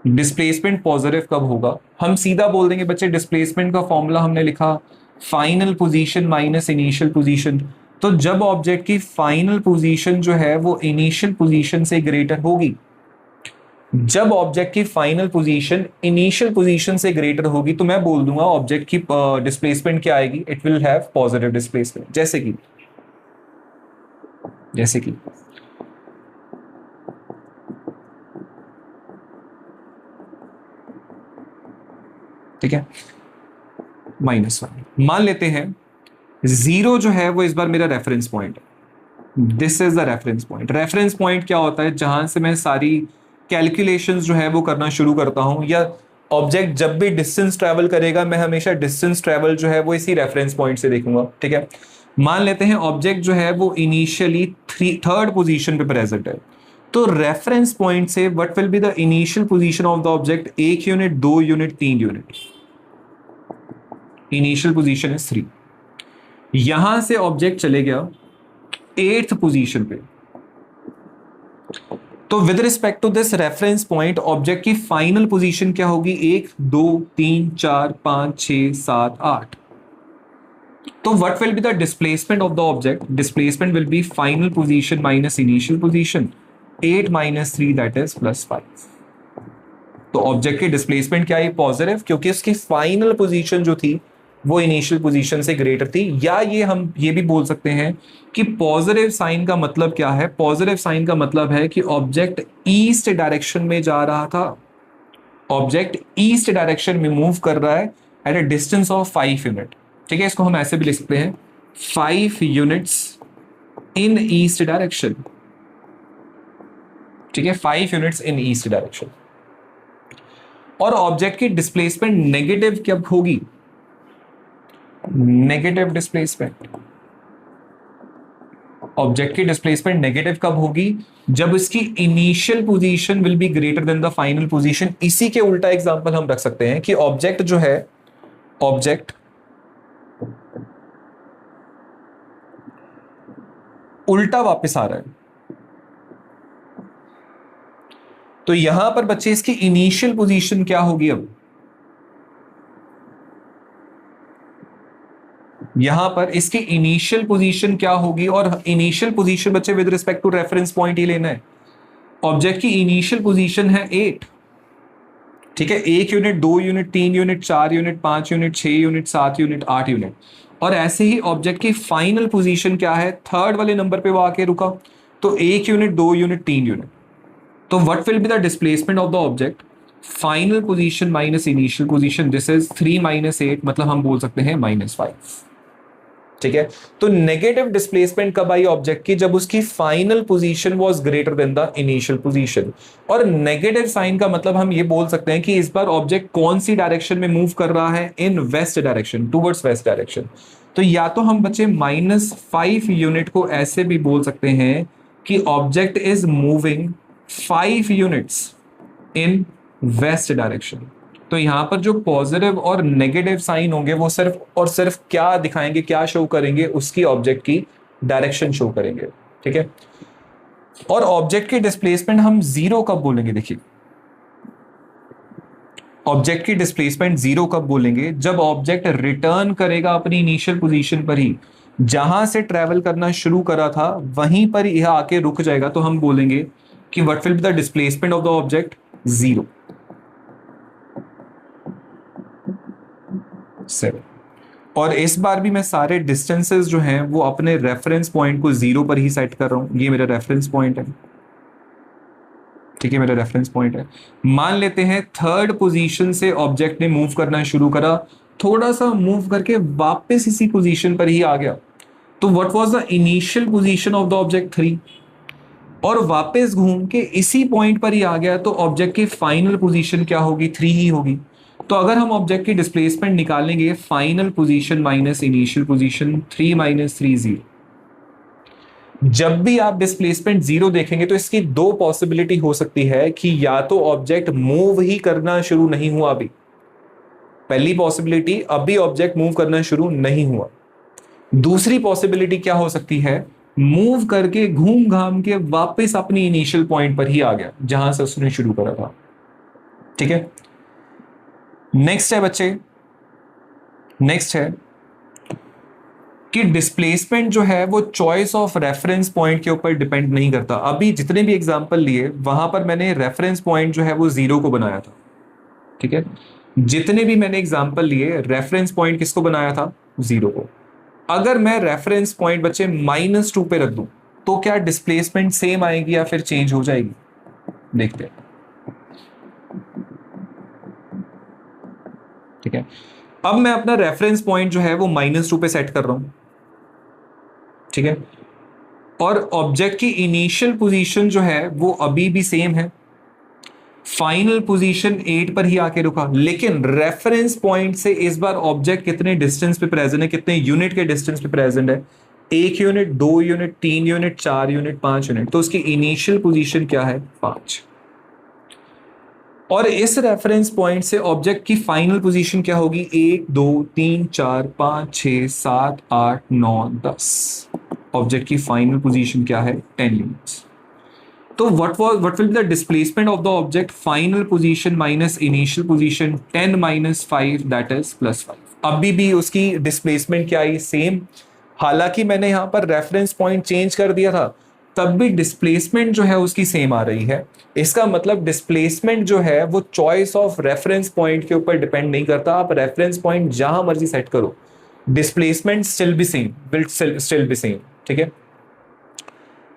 displacement positive कब होगा? हम सीधा बोल देंगे बच्चे, डिस्प्लेसमेंट का फॉर्मूला हमने लिखा final position minus initial position. तो जब ऑब्जेक्ट की फाइनल पोजीशन जो है वो इनिशियल पोजीशन से ग्रेटर होगी, जब ऑब्जेक्ट की फाइनल पोजीशन इनिशियल पोजीशन से ग्रेटर होगी तो मैं बोल दूंगा ऑब्जेक्ट की डिस्प्लेसमेंट क्या आएगी? It will have positive displacement. जैसे कि जैसे कि ठीक है -1 मान लेते हैं। 0 जो है वो इस बार मेरा रेफरेंस पॉइंट है। This is the reference point. Reference point क्या होता है? जहां से मैं सारी कैलकुलेशंस जो है वो करना शुरू करता हूं, या ऑब्जेक्ट जब भी डिस्टेंस ट्रैवल करेगा मैं हमेशा डिस्टेंस ट्रैवल जो है वो इसी रेफरेंस पॉइंट से देखूंगा। ठीक है, मान लेते हैं ऑब्जेक्ट जो है वो इनिशियली थर्ड पोजीशन पे प्रेजेंट है, तो रेफरेंस पॉइंट से what will be the initial position of the object? 1 unit, 2 unit, 3 unit. Initial position is 3। यहां से ऑब्जेक्ट चले गया 8th पोजीशन पे, तो with respect to this reference point object की फाइनल पोजीशन क्या होगी? 1 2 3 4 5 6 7 8। तो what will be the displacement of the object? Displacement will be final position minus initial position, 8 - 3 that is +5। तो ऑब्जेक्ट की डिस्प्लेसमेंट क्या है? पॉजिटिव, क्योंकि उसकी फाइनल पोजीशन जो थी वो इनिशियल पोजीशन से ग्रेटर थी। या ये हम ये भी बोल सकते हैं कि पॉजिटिव साइन का मतलब क्या है? पॉजिटिव साइन का मतलब है कि ऑब्जेक्ट ईस्ट डायरेक्शन में जा रहा था, ऑब्जेक्ट ईस्ट डायरेक्शन में मूव कर रहा है at a distance of 5 unit. ठीक है, इसको हम ऐसे भी लिख सकते हैं 5 यूनिट्स इन ईस्ट डायरेक्शन। ठीक है, 5 यूनिट्स इन ईस्ट डायरेक्शन। और ऑब्जेक्ट की डिस्प्लेसमेंट नेगेटिव कब होगी? नेगेटिव डिस्प्लेसमेंट, ऑब्जेक्ट की डिस्प्लेसमेंट नेगेटिव कब होगी? जब इसकी initial position will be greater than the final position. इसी के उल्टा एग्जांपल हम रख सकते हैं कि ऑब्जेक्ट जो है, ऑब्जेक्ट उल्टा वापस आ रहा है, तो यहां पर बच्चे इसकी इनिशियल पोजीशन क्या होगी? अब यहां पर इसकी इनिशियल पोजीशन क्या होगी? और इनिशियल पोजीशन बच्चे with respect to reference point ही लेना है। ऑब्जेक्ट की इनिशियल पोजीशन है 8। ठीक है, 1 unit, 2 unit, 3 unit, 4 unit, 5 unit, 6 unit, 7 unit, 8 unit. और ऐसे ही ऑब्जेक्ट की फाइनल पोजीशन क्या है? थर्ड वाले नंबर पे वो आके रुका, तो 1 यूनिट, 2 यूनिट, 3 यूनिट। तो what will be the displacement of the object? Final position minus initial position, this is 3 - 8, मतलब हम बोल सकते हैं -5। ठीक है, तो नेगेटिव डिस्प्लेसमेंट कब आई ऑब्जेक्ट की? जब उसकी final position was greater than the initial position. और नेगेटिव साइन का मतलब हम ये बोल सकते हैं कि इस बार ऑब्जेक्ट कौन सी डायरेक्शन में मूव कर रहा है? In west direction, towards west direction. तो या तो हम बच्चे -5 यूनिट को ऐसे भी बोल सकते हैं कि object is moving 5 units in west direction. तो यहां पर जो पॉजिटिव और नेगेटिव साइन होंगे वो सिर्फ और सिर्फ क्या दिखाएंगे, क्या शो करेंगे? उसकी ऑब्जेक्ट की डायरेक्शन शो करेंगे। ठीक है, और ऑब्जेक्ट की डिस्प्लेसमेंट हम 0 कब बोलेंगे? देखिए, ऑब्जेक्ट की डिस्प्लेसमेंट 0 कब बोलेंगे? जब ऑब्जेक्ट रिटर्न करेगा अपनी इनिशियल पोजीशन पर ही, जहां से ट्रेवल करना शुरू करा था वहीं पर यह आके रुक जाएगा, तो हम बोलेंगे कि what will be the displacement of the object? 0 7। और इस बार भी मैं सारे डिस्टेंसेस जो हैं वो अपने रेफरेंस पॉइंट को 0 पर ही सेट कर रहा हूं। ये मेरा रेफरेंस पॉइंट है। ठीक है, मेरा रेफरेंस पॉइंट है। मान लेते हैं थर्ड पोजीशन से ऑब्जेक्ट ने मूव करना शुरू करा, थोड़ा सा मूव करके वापस इसी पोजीशन पर ही आ गया, तो what was the initial position of the object? 3। और वापस घूम के इसी पॉइंट पर ही आ गया, तो ऑब्जेक्ट की फाइनल पोजीशन क्या होगी? 3 ही होगी। तो अगर हम ऑब्जेक्ट की डिस्प्लेसमेंट निकालेंगे, final position minus initial position, 3 - 3 0। जब भी आप डिस्प्लेसमेंट 0 देखेंगे तो इसकी दो पॉसिबिलिटी हो सकती है कि या तो ऑब्जेक्ट मूव ही करना शुरू नहीं हुआ अभी, पहली पॉसिबिलिटी अभी ऑब्जेक्ट मूव करना शुरू नहीं हुआ। दूसरी पॉसिबिलिटी क्या हो सकती है? मूव करके घूम घाम के वापस अपनी इनिशियल पॉइंट पर ही आ गया जहां से उसने शुरू करा था। ठीक है, नेक्स्ट है बच्चे, नेक्स्ट है कि डिस्प्लेसमेंट जो है वो चॉइस ऑफ रेफरेंस पॉइंट के ऊपर डिपेंड नहीं करता। अभी जितने भी एग्जांपल लिए वहां पर मैंने रेफरेंस पॉइंट जो है वो 0 को बनाया था। ठीक है, जितने भी मैंने एग्जांपल लिए रेफरेंस पॉइंट किसको बनाया था? 0 को। अगर मैं रेफरेंस पॉइंट बच्चे -2 पे रख दूं, तो क्या डिस्प्लेसमेंट सेम आएगी या फिर चेंज हो जाएगी, देखते हैं। ठीक है, अब मैं अपना रेफरेंस पॉइंट जो है वो -2 पे सेट कर रहा हूं। ठीक है, और ऑब्जेक्ट की इनिशियल पोजीशन जो है वो अभी भी सेम है, फाइनल पोजीशन 8 पर ही आके रुका, लेकिन रेफरेंस पॉइंट से इस बार ऑब्जेक्ट कितने डिस्टेंस पे प्रेजेंट है, कितने यूनिट के डिस्टेंस पे प्रेजेंट है, 1 unit, 2 unit, 3 unit, 4 unit, 5 unit. तो उसकी इनिशियल पोजीशन क्या है, 5। और इस रेफरेंस पॉइंट से ऑब्जेक्ट की फाइनल पोजीशन क्या होगी, 1 2 3 4 5 6 7 8 9 10। ऑब्जेक्ट की फाइनल पोजीशन क्या है, 10 यूनिट्स। तो what will be the displacement of the object, final position minus initial position, 10 minus 5 that is +5। अभी भी उसकी डिस्प्लेसमेंट क्या आई, सेम। हालांकि मैंने यहां पर रेफरेंस पॉइंट चेंज कर दिया था, तब भी डिस्प्लेसमेंट जो है उसकी सेम आ रही है। इसका मतलब डिस्प्लेसमेंट जो है वो चॉइस ऑफ रेफरेंस पॉइंट के ऊपर डिपेंड नहीं करता। आप रेफरेंस पॉइंट जहां मर्जी सेट करो, displacement still be same, will still be same. ठीक है,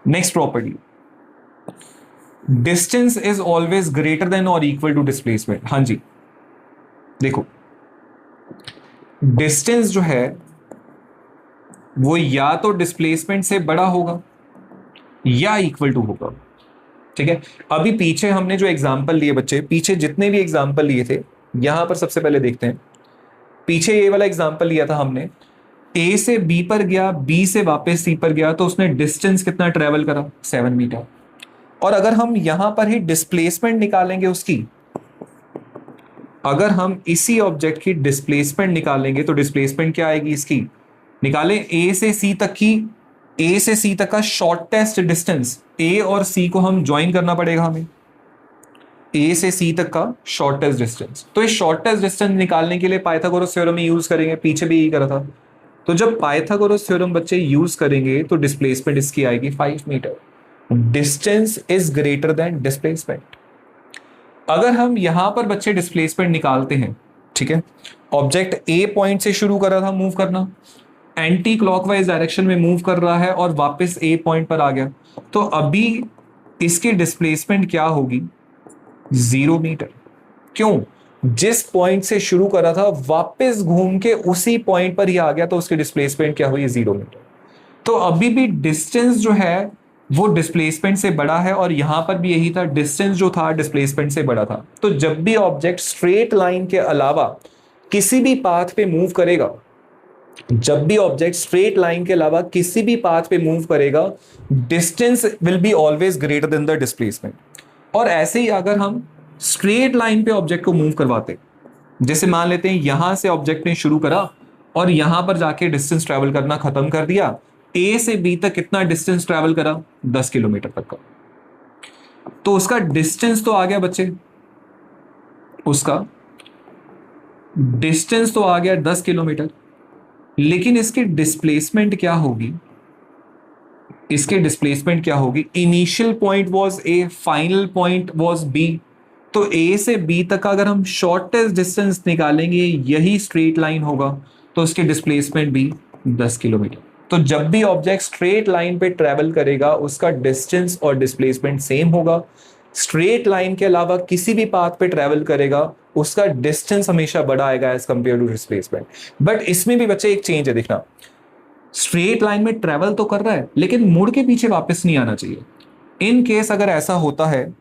next property, distance is always greater than और इक्वल टू डिस्प्लेसमेंट। हाँ जी, देखो डिस्टेंस जो है वो या तो डिस्प्लेसमेंट से बड़ा होगा या इक्वल टू होगा। ठीक है, अभी पीछे हमने जो एग्जांपल लिए बच्चे, पीछे जितने भी एग्जांपल लिए थे, यहां पर सबसे पहले देखते हैं। पीछे ये वाला एग्जांपल लिया था हमने, ए से बी पर गया, बी से वापस सी पर गया, तो उसने डिस्टेंस कितना ट्रेवल करा, 7 मीटर। और अगर हम यहां पर ही डिस्प्लेसमेंट निकालेंगे उसकी, अगर हम इसी ऑब्जेक्ट की डिस्प्लेसमेंट निकालेंगे तो डिस्प्लेसमेंट क्या आएगी इसकी, निकालें ए से सी तक की, ए से सी तक का शॉर्टेस्ट डिस्टेंस, ए और सी को हम ज्वाइन करना पड़ेगा हमें, ए से सी तक का शॉर्टेस्ट डिस्टेंस। तो इस शॉर्टेस्ट डिस्टेंस निकालने के लिए पाइथागोरस थ्योरम यूज करेंगे, पीछे भी यही करा था। तो जब पाइथागोरस थ्योरम बच्चे यूज करेंगे तो डिस्प्लेसमेंट इसकी आएगी 5 metre. Distance is greater than displacement. अगर हम यहां पर बच्चे डिस्प्लेसमेंट निकालते हैं, ठीक है, ऑब्जेक्ट ए पॉइंट से शुरू कर रहा था मूव करना, एंटी क्लॉकवाइज डायरेक्शन में मूव कर रहा है और वापस ए पॉइंट पर आ गया, तो अभी इसकी डिस्प्लेसमेंट क्या होगी, 0 मीटर। क्यों, जिस पॉइंट से शुरू करा था वापस घूम के उसी पॉइंट पर ही आ गया, तो उसकी डिस्प्लेसमेंट क्या हुई, 0 मीटर। तो अभी भी डिस्टेंस जो है वो डिस्प्लेसमेंट से बड़ा है, और यहां पर भी यही था, डिस्टेंस जो था डिस्प्लेसमेंट से बड़ा था। तो जब भी ऑब्जेक्ट स्ट्रेट लाइन के अलावा किसी भी पाथ पे मूव करेगा, जब भी ऑब्जेक्ट स्ट्रेट लाइन के अलावा किसी भी पाथ पे मूव करेगा, distance will be always greater than the displacement. और ऐसे ही अगर हम स्ट्रेट लाइन पे ऑब्जेक्ट को मूव करवाते, जैसे मान लेते हैं यहां से ऑब्जेक्ट ने शुरू करा और यहां पर जाके डिस्टेंस ट्रेवल करना खत्म कर दिया, ए से बी तक कितना डिस्टेंस ट्रेवल करा, 10 किलोमीटर तक का, तो उसका डिस्टेंस तो आ गया बच्चे, उसका डिस्टेंस तो आ गया 10 किलोमीटर, लेकिन इसकी डिस्प्लेसमेंट क्या होगी, इसके डिस्प्लेसमेंट क्या होगी, initial point was A, final point was B, तो ए से बी तक का अगर हम शॉर्टेस्ट डिस्टेंस निकालेंगे, यही स्ट्रेट लाइन होगा, तो उसकी डिस्प्लेसमेंट भी 10 किलोमीटर। तो जब भी ऑब्जेक्ट स्ट्रेट लाइन पे ट्रेवल करेगा, उसका डिस्टेंस और डिस्प्लेसमेंट सेम होगा। स्ट्रेट लाइन के अलावा किसी भी पाथ पे ट्रेवल करेगा, उसका डिस्टेंस हमेशा बड़ा आएगा as compare to displacement. But इसमें भी बच्चे एक चेंज है, देखना, स्ट्रेट लाइन में ट्रेवल तो कर रहा है लेकिन मुड़ के पीछे वापस नहीं आना चाहिए। इन केस अगर ऐसा होता है,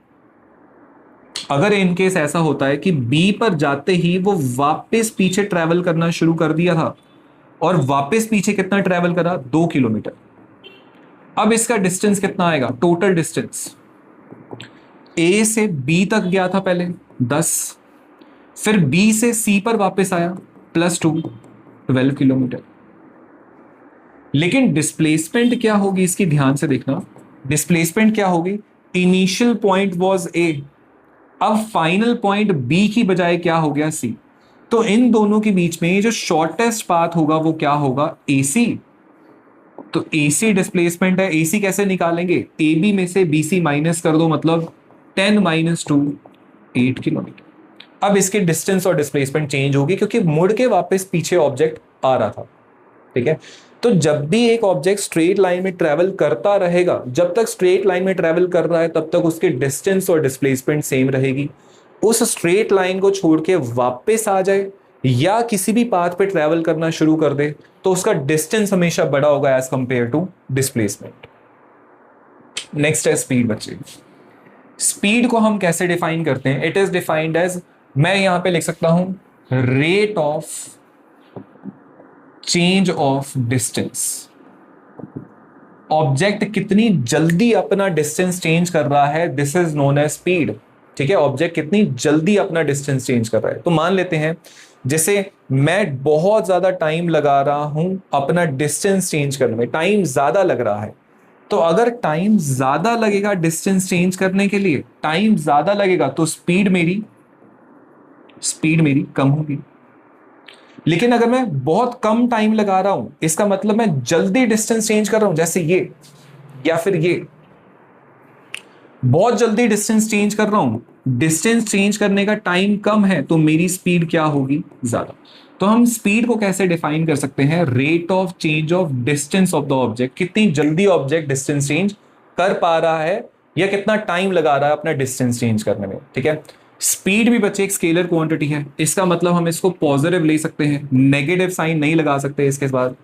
अगर इन केस ऐसा होता है कि बी पर जाते ही वो वापस पीछे ट्रेवल करना शुरू कर दिया था, और वापस पीछे कितना ट्रेवल करा, 2 किलोमीटर। अब इसका डिस्टेंस कितना आएगा, टोटल डिस्टेंस, ए से बी तक गया था पहले 10, फिर बी से सी पर वापस आया +2, 12 किलोमीटर। लेकिन डिस्प्लेसमेंट क्या होगी इसकी, ध्यान से देखना, डिस्प्लेसमेंट क्या होगी, इनिशियल पॉइंट वाज ए, अब फाइनल पॉइंट बी की बजाय क्या हो गया, सी। तो इन दोनों के बीच में जो शॉर्टेस्ट पाथ होगा वो क्या होगा, एसी। तो एसी डिस्प्लेसमेंट है, एसी कैसे निकालेंगे, ए बी में से बीसी माइनस कर दो, मतलब 10 - 2, 8 किलोमीटर। अब इसके डिस्टेंस और डिस्प्लेसमेंट चेंज होगी क्योंकि मुड़ के वापस पीछे ऑब्जेक्ट आ रहा था। ठीक है, तो जब भी एक ऑब्जेक्ट स्ट्रेट लाइन में ट्रेवल करता रहेगा, जब तक स्ट्रेट लाइन में ट्रेवल कर रहा है तब तक उसकी डिस्टेंस और डिस्प्लेसमेंट सेम रहेगी। उस स्ट्रेट लाइन को छोड़ के वापस आ जाए या किसी भी पाथ पे ट्रेवल करना शुरू कर दे तो उसका डिस्टेंस हमेशा बड़ा होगा as compare to displacement. Next है स्पीड बच्चे। स्पीड को हम कैसे डिफाइन करते हैं? इट इज डिफाइंड एज, मैं यहां पे लिख सकता हूं, rate of change of distance. Object कितनी जल्दी अपना डिस्टेंस चेंज कर रहा है, this is known as speed. ठीक है, ऑब्जेक्ट कितनी जल्दी अपना डिस्टेंस चेंज कर रहा है। तो मान लेते हैं जैसे मैं बहुत ज्यादा टाइम लगा रहा हूं अपना डिस्टेंस चेंज करने में, टाइम ज्यादा लग रहा है। तो अगर टाइम ज्यादा लगेगा डिस्टेंस चेंज करने के लिए, टाइम ज्यादा लगेगा तो स्पीड मेरी कम होगी। लेकिन अगर मैं बहुत कम टाइम लगा रहा हूं, इसका मतलब मैं जल्दी डिस्टेंस चेंज कर रहा हूं, जैसे ये या फिर ये, बहुत जल्दी डिस्टेंस चेंज कर रहा हूं, डिस्टेंस चेंज करने का टाइम कम है, तो मेरी स्पीड क्या होगी? ज्यादा। तो हम स्पीड को कैसे डिफाइन कर सकते हैं? Rate of change of distance of the object. कितनी जल्दी ऑब्जेक्ट डिस्टेंस चेंज कर पा रहा है या कितना टाइम लगा रहा है अपना डिस्टेंस चेंज करने में। ठीक है, स्पीड भी बच्चे एक स्केलर क्वांटिटी है, इसका मतलब हम इसको पॉजिटिव ले सकते हैं, नेगेटिव साइन नहीं लगा सकते इसके बाद।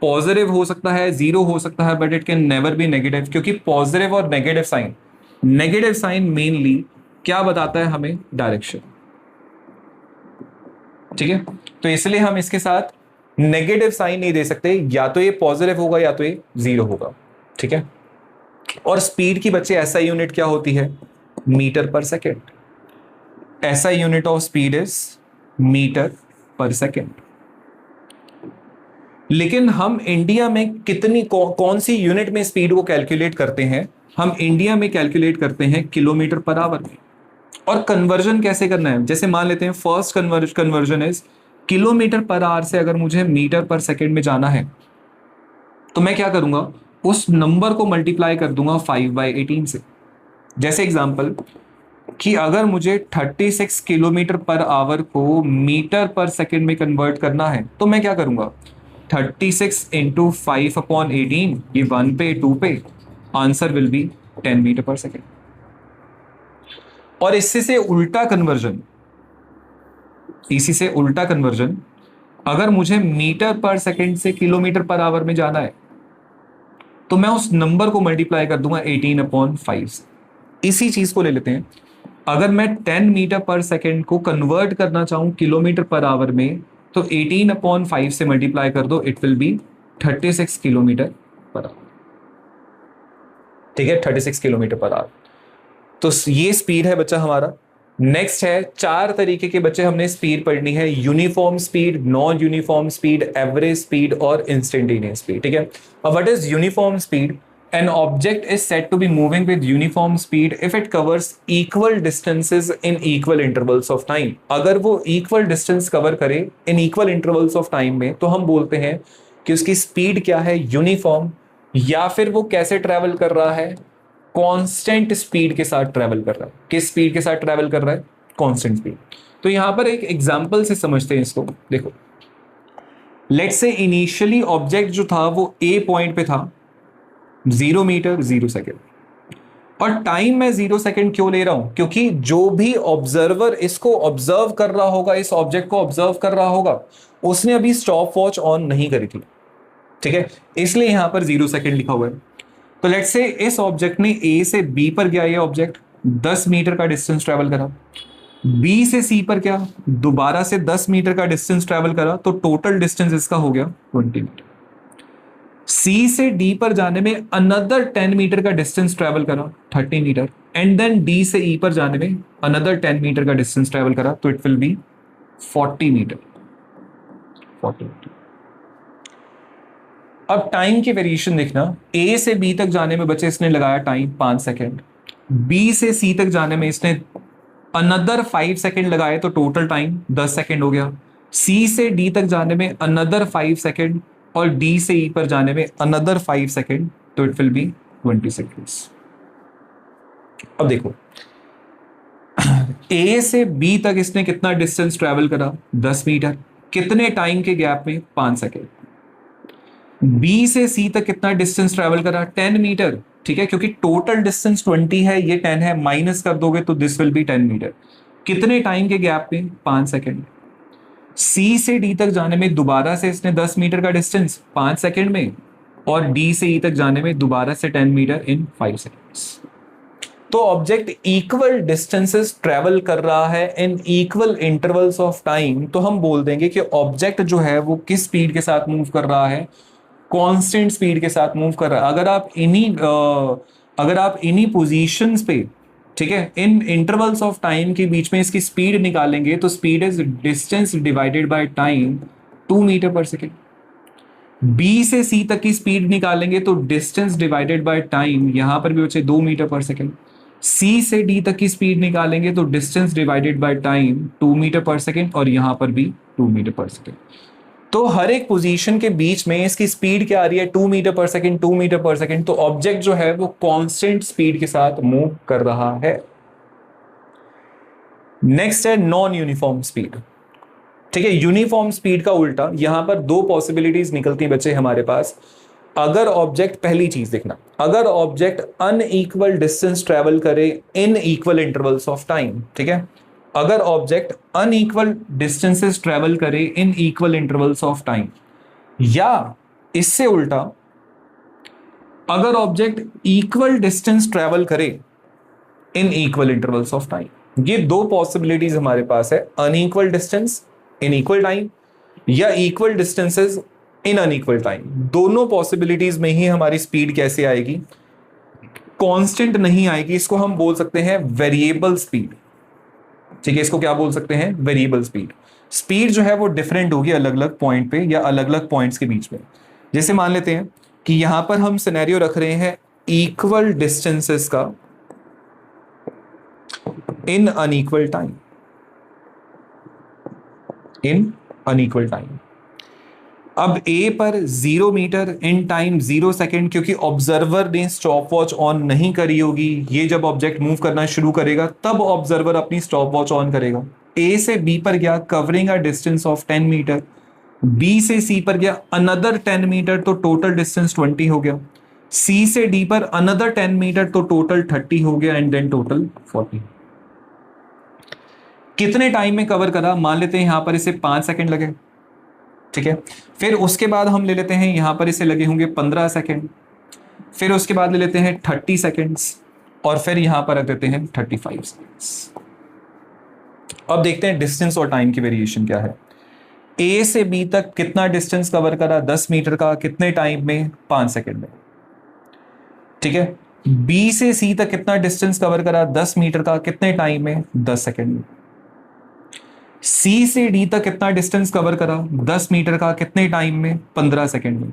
पॉजिटिव हो सकता है, जीरो हो सकता है, but it can never be negative, क्योंकि पॉजिटिव और नेगेटिव साइन मेनली क्या बताता है हमें? डायरेक्शन। ठीक है, तो इसलिए हम इसके साथ नेगेटिव साइन नहीं दे सकते, या तो ये पॉजिटिव होगा या तो ये जीरो होगा। ठीक है, और स्पीड की बच्चे एसआई यूनिट क्या होती है? Metre per second. SI unit of speed is metre per second. लेकिन हम इंडिया में कितनी कौन सी यूनिट में स्पीड को कैलकुलेट करते हैं? हम इंडिया में कैलकुलेट करते हैं किलोमीटर पर आवर में। और कन्वर्जन कैसे करना है? जैसे मान लेते हैं first conversion is kilometre per hour से अगर मुझे मीटर पर सेकेंड में जाना है तो मैं क्या करूंगा? उस नंबर को मल्टीप्लाई कर दूंगा 5/18 से। जैसे एग्जांपल कि अगर मुझे 36 किलोमीटर पर आवर को मीटर पर सेकेंड में कन्वर्ट करना है तो मैं क्या करूंगा? 36 इंटू 5/18, ये 1 पे 2 पे, answer will be 10 metre per second. और इसी से उल्टा कन्वर्जन, अगर मुझे मीटर पर सेकेंड से किलोमीटर पर आवर में जाना है तो मैं उस नंबर को मल्टीप्लाई कर दूंगा 18/5 से। इसी चीज को ले लेते हैं, अगर मैं 10 मीटर पर सेकेंड को कन्वर्ट करना चाहूं किलोमीटर पर आवर में तो 18/5 से मल्टीप्लाई कर दो, it will B 36 kilometre per hour. ठीक है, 36 किलोमीटर पर आवर। तो ये स्पीड है बच्चा हमारा। नेक्स्ट है, 4 तरीके के बच्चे हमने स्पीड पढ़नी है: uniform speed, non uniform speed, average speed और इंस्टेंटेनियस स्पीड। ठीक है, अब what is uniform speed? An object is said to be moving with uniform speed if it covers equal distances in equal intervals of time. अगर वो equal distance cover करे in equal intervals of time में तो हम बोलते हैं कि उसकी speed क्या है? यूनिफॉर्म। या फिर वो कैसे ट्रेवल कर रहा है? कांस्टेंट स्पीड के साथ ट्रेवल कर रहा है। किस स्पीड के साथ ट्रेवल कर रहा है? Constant speed. तो यहां पर एक एग्जांपल से समझते हैं इसको। देखो, लेट्स से इनिशियली ऑब्जेक्ट जो था वो ए पॉइंट पे था, 0 मीटर 0 सेकेंड, और टाइम मैं 0 सेकेंड क्यों ले रहा हूं? क्योंकि जो भी ऑब्जर्वर इसको ऑब्जर्व कर रहा होगा, इस ऑब्जेक्ट को ऑब्जर्व कर रहा होगा, उसने अभी स्टॉप वॉच ऑन नहीं करी थी। ठीक है, इसलिए यहां पर 0 सेकेंड लिखा हुआ है। तो लेट्स से इस ऑब्जेक्ट ने ए से बी पर गया, ये ऑब्जेक्ट 10 मीटर का डिस्टेंस ट्रेवल करा, बी से सी पर क्या, दोबारा से 10 मीटर का डिस्टेंस ट्रेवल करा, तो टोटल डिस्टेंस इसका हो गया 20 मीटर। सी से डी पर जाने में अनदर 10 मीटर का डिस्टेंस ट्रेवल करा, 30 मीटर, एंड देन डी से ई पर जाने में अनदर 10 मीटर का डिस्टेंस ट्रेवल करा, तो इट विल बी 40 मीटर। अब टाइम की वेरिएशन देखना, ए से बी तक जाने में बच्चे इसने लगाया टाइम 5 सेकेंड, बी से सी तक जाने में इसने अनदर 5 सेकेंड लगाए, तो टोटल टाइम 10 सेकेंड हो गया। सी से डी तक जाने में अनदर 5 सेकेंड और डी से ई पर जाने में अनदर 5 सेकेंड, तो इट विल बी 20 सेकेंड्स। अब देखो, ए से बी तक इसने कितना डिस्टेंस ट्रेवल करा? 10 मीटर। कितने टाइम के गैप में? 5 सेकेंड। बी से सी तक कितना डिस्टेंस ट्रेवल करा, 10 मीटर, ठीक है, क्योंकि टोटल डिस्टेंस 20 है, ये 10 है, माइनस कर दोगे तो दिस विल बी 10 मीटर। कितने टाइम के गैप में, 5 सेकेंड। सी से डी तक जाने में दोबारा से इसने 10 मीटर का डिस्टेंस 5 सेकेंड में, और डी से ई तक जाने में दोबारा से 10 मीटर इन 5 सेकेंड्स। तो ऑब्जेक्ट इक्वल डिस्टेंसेस ट्रेवल कर रहा है in equal intervals of time, तो हम बोल देंगे कि ऑब्जेक्ट जो है वो किस स्पीड के साथ मूव कर रहा है, कांस्टेंट स्पीड के साथ मूव कर रहा है। अगर आप इन्हीं पोजीशंस पे, ठीक है, इन इंटरवल्स ऑफ टाइम के बीच में इसकी स्पीड निकालेंगे तो speed is distance divided by time, 2 metre per second. B से सी तक की स्पीड निकालेंगे तो डिस्टेंस डिवाइडेड बाय टाइम, यहां पर भी बचे 2 मीटर पर सेकेंड। सी से डी तक की स्पीड निकालेंगे तो distance divided by time 2 metre per second, और यहां पर भी 2 मीटर पर सेकेंड। तो हर एक पोजीशन के बीच में इसकी स्पीड क्या आ रही है, 2 metre per second, 2 metre per second. तो ऑब्जेक्ट जो है वो कांस्टेंट स्पीड के साथ मूव कर रहा है। नेक्स्ट है नॉन यूनिफॉर्म स्पीड, ठीक है। यूनिफॉर्म स्पीड का उल्टा, यहां पर दो पॉसिबिलिटीज निकलती बच्चे हमारे पास। अगर ऑब्जेक्ट, पहली चीज देखना, अगर ऑब्जेक्ट अनइक्वल डिस्टेंस ट्रेवल करे in equal intervals of time, ठीक है, अगर ऑब्जेक्ट अनइक्वल डिस्टेंसेस ट्रेवल करे in equal intervals of time, या इससे उल्टा अगर ऑब्जेक्ट इक्वल डिस्टेंस ट्रेवल करे in equal intervals of time. ये दो पॉसिबिलिटीज हमारे पास है, unequal distance in equal time या equal distances in unequal time. दोनों पॉसिबिलिटीज में ही हमारी स्पीड कैसे आएगी, कांस्टेंट नहीं आएगी। इसको हम बोल सकते हैं वेरिएबल स्पीड, ठीक है, इसको क्या बोल सकते हैं, वेरिएबल स्पीड। स्पीड जो है वो डिफरेंट होगी अलग अलग पॉइंट पे या अलग अलग पॉइंट्स के बीच में। जैसे मान लेते हैं कि यहां पर हम सिनेरियो रख रहे हैं इक्वल डिस्टेंसेस का इन अनइक्वल टाइम, इन अनइक्वल टाइम। अब ए पर 0 मीटर इन टाइम 0 सेकेंड, क्योंकि ऑब्जर्वर ने स्टॉप वॉच ऑन नहीं करी होगी। ये जब ऑब्जेक्ट मूव करना शुरू करेगा तब ऑब्जर्वर अपनी स्टॉप वॉच ऑन करेगा। ए से बी पर गया, covering a distance of 10 metre. B से सी पर गया अनदर 10 मीटर, तो टोटल डिस्टेंस 20 हो गया। सी से डी पर अनदर 10 मीटर, तो टोटल 30 हो गया, एंड देन टोटल 40। कितने टाइम में कवर करा, मान लेते हैं यहां पर इसे 5 सेकेंड लगे, ठीक है। फिर उसके बाद हम ले लेते हैं यहां पर इसे लगे होंगे 15 सेकेंड, फिर उसके बाद ले लेते हैं 30 सेकेंड्स, और फिर यहां पर रख देते हैं 35 सेकेंड्स। अब देखते हैं डिस्टेंस और टाइम की वेरिएशन क्या है। ए से बी तक कितना डिस्टेंस कवर करा, 10 मीटर का, कितने टाइम में, 5 सेकेंड में, ठीक है। बी से सी तक कितना डिस्टेंस कवर करा, 10 मीटर का, कितने टाइम में, 10 सेकेंड में। सी से डी तक कितना डिस्टेंस कवर करा, 10 मीटर का, कितने टाइम में, 15 सेकेंड में।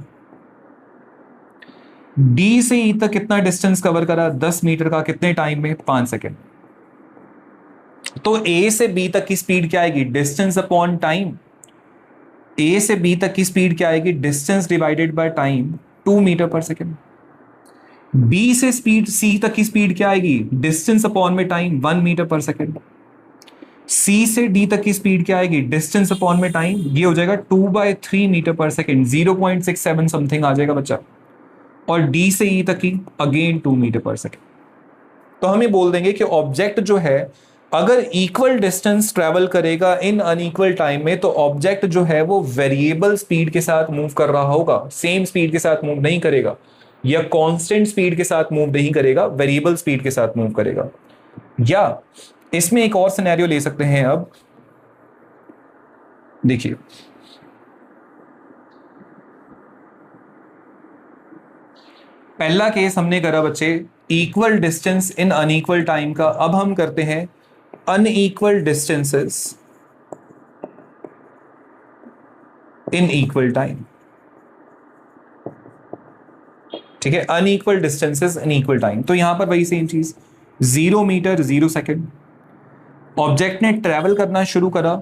डी से ई तक कितना डिस्टेंस कवर करा, 10 मीटर का, कितने टाइम में, 5 सेकेंड। तो ए से बी तक की स्पीड क्या आएगी, डिस्टेंस अपॉन टाइम। ए से बी तक की स्पीड क्या आएगी, distance divided by time, 2 metre per second. B से स्पीड सी तक की स्पीड क्या आएगी, डिस्टेंस अपॉन में time, 1 metre per second. C से डी तक की स्पीड क्या आएगी, डिस्टेंस अपॉन में टाइम, ये हो जाएगा 2/3 मीटर पर सेकेंड, 0.67 समथिंग आ जाएगा बच्चा। और डी से ई तक की अगेन 2 मीटर पर सेकेंड। तो हम ये बोल देंगे कि ऑब्जेक्ट जो है अगर इक्वल डिस्टेंस ट्रेवल करेगा इन अनइक्वल टाइम में, तो ऑब्जेक्ट जो है वो वेरिएबल स्पीड के साथ मूव कर रहा होगा, सेम स्पीड के साथ मूव नहीं करेगा, या कांस्टेंट स्पीड के साथ मूव नहीं करेगा, वेरिएबल स्पीड के साथ मूव करेगा। या इसमें एक और सिनेरियो ले सकते हैं। अब देखिए, पहला केस हमने करा बच्चे equal distance in unequal time का। अब हम करते हैं unequal distances in equal time, ठीक है, unequal distances in equal time. तो यहां पर वही सेम चीज, 0 मीटर 0 सेकेंड। ऑब्जेक्ट ने ट्रेवल करना शुरू करा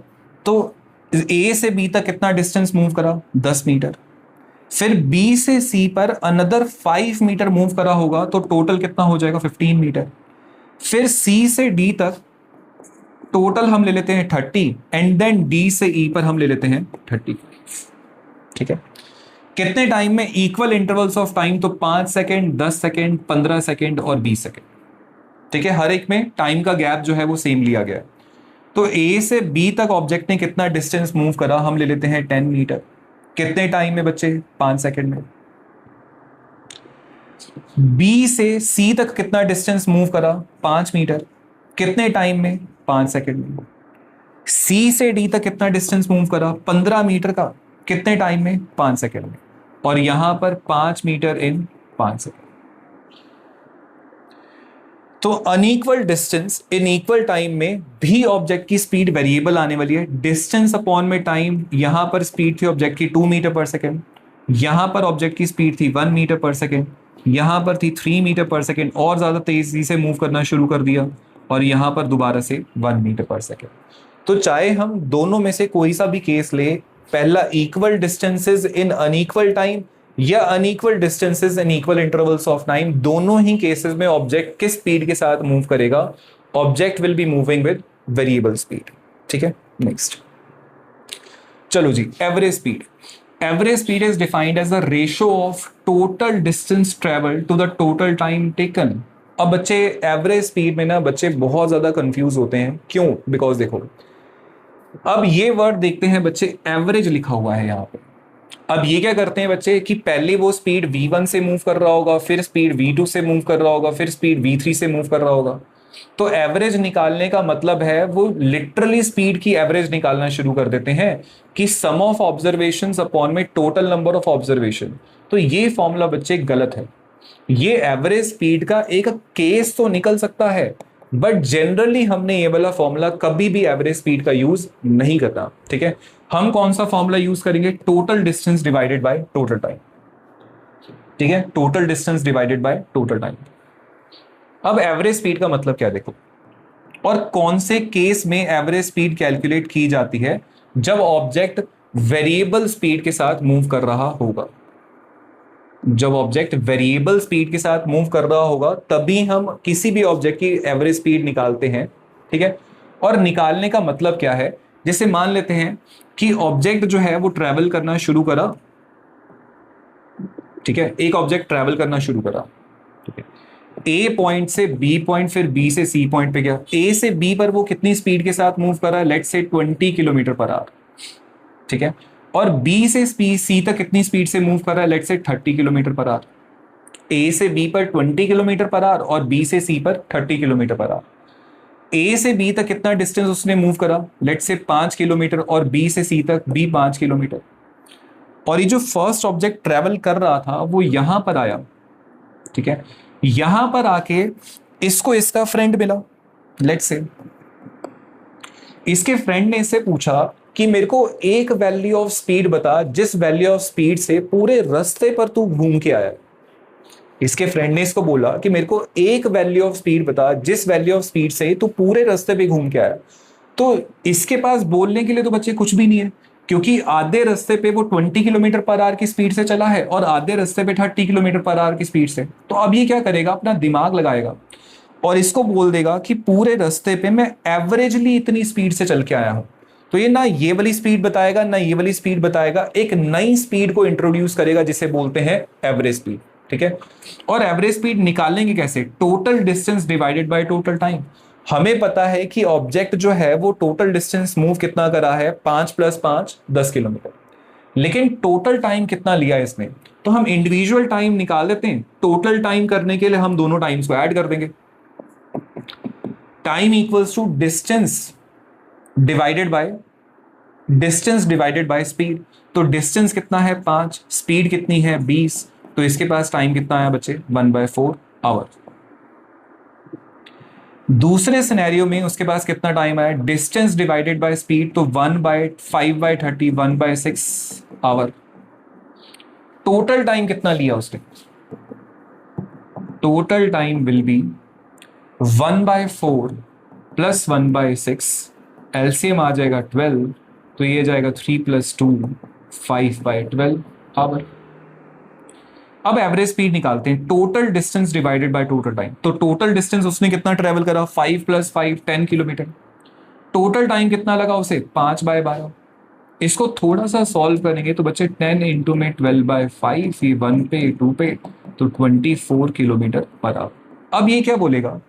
तो ए से बी तक कितना डिस्टेंस मूव करा, 10 मीटर। फिर बी से सी पर अनदर 5 मीटर मूव करा होगा, तो टोटल कितना हो जाएगा, 15 मीटर। फिर सी से डी तक टोटल हम ले लेते हैं 30, एंड देन डी से ई पर हम ले लेते हैं 35, ठीक है। कितने टाइम में, इक्वल इंटरवल्स ऑफ टाइम, तो 5 सेकेंड, 10 सेकेंड, 15 सेकेंड और 20 सेकेंड। ठीक है, हर एक में टाइम का गैप जो है वो सेम लिया गया है। तो ए से बी तक ऑब्जेक्ट ने कितना डिस्टेंस मूव करा, हम ले लेते हैं 10 मीटर। कितने टाइम में बच्चे, 5 सेकेंड में। बी से सी तक कितना डिस्टेंस मूव करा, 5 मीटर। कितने टाइम में, 5 सेकेंड में। सी से डी तक कितना डिस्टेंस मूव करा, 15 मीटर का। कितने टाइम में, 5 सेकेंड में। और यहां पर 5 मीटर इन 5 सेकेंड। तो unequal distance in equal time में भी ऑब्जेक्ट की स्पीड वेरिएबल आने वाली है। डिस्टेंस अपॉन में टाइम, यहां पर स्पीड थी ऑब्जेक्ट की 2 मीटर पर सेकेंड, यहां पर ऑब्जेक्ट की स्पीड थी 1 मीटर पर सेकेंड, यहां पर थी 3 मीटर पर सेकेंड, और ज्यादा तेजी से मूव करना शुरू कर दिया, और यहां पर दोबारा से 1 मीटर पर सेकेंड। तो चाहे हम दोनों में से कोई सा भी केस ले, पहला equal distances in unequal time या unequal distances in equal intervals of time, दोनों ही केसेस में ऑब्जेक्ट किस स्पीड के साथ मूव करेगा, object will be moving with variable speed. ठीक है, नेक्स्ट चलो जी, average speed. Average speed is defined as the ratio of total distance travel to the total time taken. अब बच्चे एवरेज स्पीड में ना बच्चे बहुत ज्यादा कंफ्यूज होते हैं, क्यों? बिकॉज देखो, अब ये वर्ड देखते हैं बच्चे, एवरेज लिखा हुआ है यहाँ पे। अब ये क्या करते हैं बच्चे कि पहले वो स्पीड v1 से मूव कर रहा होगा, फिर स्पीड v2 से मूव कर रहा होगा, फिर स्पीड v3 से मूव कर रहा होगा। तो एवरेज निकालने का मतलब है वो लिटरली स्पीड की एवरेज निकालना शुरू कर देते हैं कि सम ऑफ ऑब्जर्वेशंस अपॉन में टोटल नंबर ऑफ ऑब्जर्वेशन। तो ये फॉर्मूला बच्चे गलत है। ये एवरेज स्पीड का एक केस तो निकल सकता है, बट जनरली हमने ये वाला फॉर्मूला कभी भी एवरेज स्पीड का यूज नहीं करना। ठीक है, हम कौन सा फॉर्मूला यूज करेंगे, total distance divided by total time. ठीक है, total distance divided by total time. अब एवरेज स्पीड का मतलब क्या देखो, और कौन से केस में एवरेज स्पीड कैलकुलेट की जाती है, जब ऑब्जेक्ट वेरिएबल स्पीड के साथ मूव कर रहा होगा। जब ऑब्जेक्ट वेरिएबल स्पीड के साथ मूव कर रहा होगा तभी हम किसी भी ऑब्जेक्ट की एवरेज स्पीड निकालते हैं। ठीक है, और निकालने का मतलब क्या है, जैसे मान लेते हैं कि ऑब्जेक्ट जो है वो ट्रैवल करना शुरू करा। ठीक है, एक ऑब्जेक्ट ट्रैवल करना शुरू करा, ठीक है, ए पॉइंट से बी पॉइंट, फिर बी से सी पॉइंट पे गया। ए से बी पर वो कितनी स्पीड के साथ मूव कर रहा है, let's say 20 kilometre per hour. ठीक है, और बी से सी तक कितनी स्पीड से मूव कर रहा है, let's say 30 kilometre per hour. ए से बी पर 20 किलोमीटर पर आवर और बी से सी पर 30 किलोमीटर पर आवर। ए से बी तक कितना डिस्टेंस उसने मूव करा, लेट्स से 5 किलोमीटर, और बी से सी तक भी 5 किलोमीटर। और ये जो फर्स्ट ऑब्जेक्ट ट्रेवल कर रहा था वो यहां पर आया। ठीक है, यहां पर आके इसको इसका फ्रेंड मिला, लेट्स से इसके फ्रेंड ने इससे पूछा कि मेरे को एक वैल्यू ऑफ स्पीड बता जिस वैल्यू ऑफ स्पीड से पूरे रास्ते पर तू घूम के आया। इसके फ्रेंड ने इसको बोला कि मेरे को एक वैल्यू ऑफ स्पीड बता जिस वैल्यू ऑफ स्पीड से तू पूरे रास्ते पे घूम के आया। तो इसके पास बोलने के लिए तो बच्चे कुछ भी नहीं है, क्योंकि आधे रास्ते पे वो 20 किलोमीटर पर आवर की स्पीड से चला है और आधे रास्ते पे 30 किलोमीटर पर आवर की स्पीड से। तो अब ये क्या करेगा, अपना दिमाग लगाएगा और इसको बोल देगा कि पूरे रास्ते पे मैं एवरेजली इतनी स्पीड से चल के आया हूं। तो ये ना ये वाली स्पीड बताएगा ना ये वाली स्पीड बताएगा, एक नई स्पीड को इंट्रोड्यूस करेगा जिसे बोलते हैं एवरेज स्पीड। ठीक है, और एवरेज स्पीड निकालेंगे कैसे, total distance divided by total time. हमें पता है कि ऑब्जेक्ट जो है वो टोटल डिस्टेंस मूव कितना करा है, 5 + 5 10 किलोमीटर, लेकिन टोटल टाइम कितना लिया इसने। तो हम इंडिविजुअल टाइम निकाल लेते हैं। टोटल टाइम करने के लिए हम दोनों टाइम्स को ऐड कर देंगे। Time equals to distance divided by speed. तो डिस्टेंस कितना है 5, स्पीड कितनी है 20, तो इसके पास टाइम कितना आया बच्चे 1/4 आवर। दूसरे सिनेरियो में उसके पास कितना टाइम आया, डिस्टेंस डिवाइडेड बाय स्पीड, तो 1/5/30 1/6 आवर। टोटल टाइम कितना लिया उसने, total time will be 1/4 + 1/6, LCM आ जाएगा 12, तो ये जाएगा 3 + 2 5/12 आवर। अब एवरेज स्पीड निकालते हैं, total distance divided by total time. तो टोटल डिस्टेंस उसने कितना ट्रेवल करा, 5 + 5 10 किलोमीटर। टोटल टाइम कितना लगा उसे, 5/12। इसको थोड़ा सा सॉल्व करेंगे तो बच्चे 10 इंटू में 12/5, ये 1 पे 2 पे, तो 24 किलोमीटर पर आवर। अब ये क्या बोलेगा,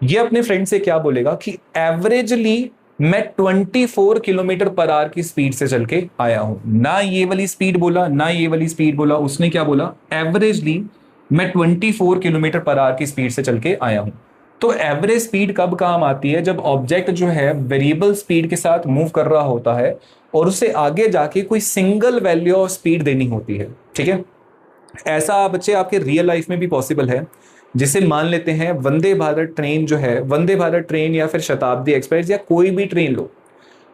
ये अपने फ्रेंड से क्या बोलेगा कि एवरेजली मैं 24 किलोमीटर पर आवर की स्पीड से चल के आया हूं। ना ये वाली स्पीड बोला, ना ये वाली स्पीड बोला, उसने क्या बोला, एवरेजली मैं 24 किलोमीटर पर आवर की स्पीड से चल के आया हूं। तो एवरेज स्पीड कब काम आती है, जब ऑब्जेक्ट जो है वेरिएबल स्पीड के साथ मूव कर रहा होता है और उसे आगे जाके कोई सिंगल वैल्यू ऑफ स्पीड देनी होती है। ठीक है, ऐसा बच्चे आपके रियल लाइफ में भी पॉसिबल है। जिसे मान लेते हैं वंदे भारत ट्रेन जो है, वंदे भारत ट्रेन या फिर शताब्दी एक्सप्रेस या कोई भी ट्रेन लो,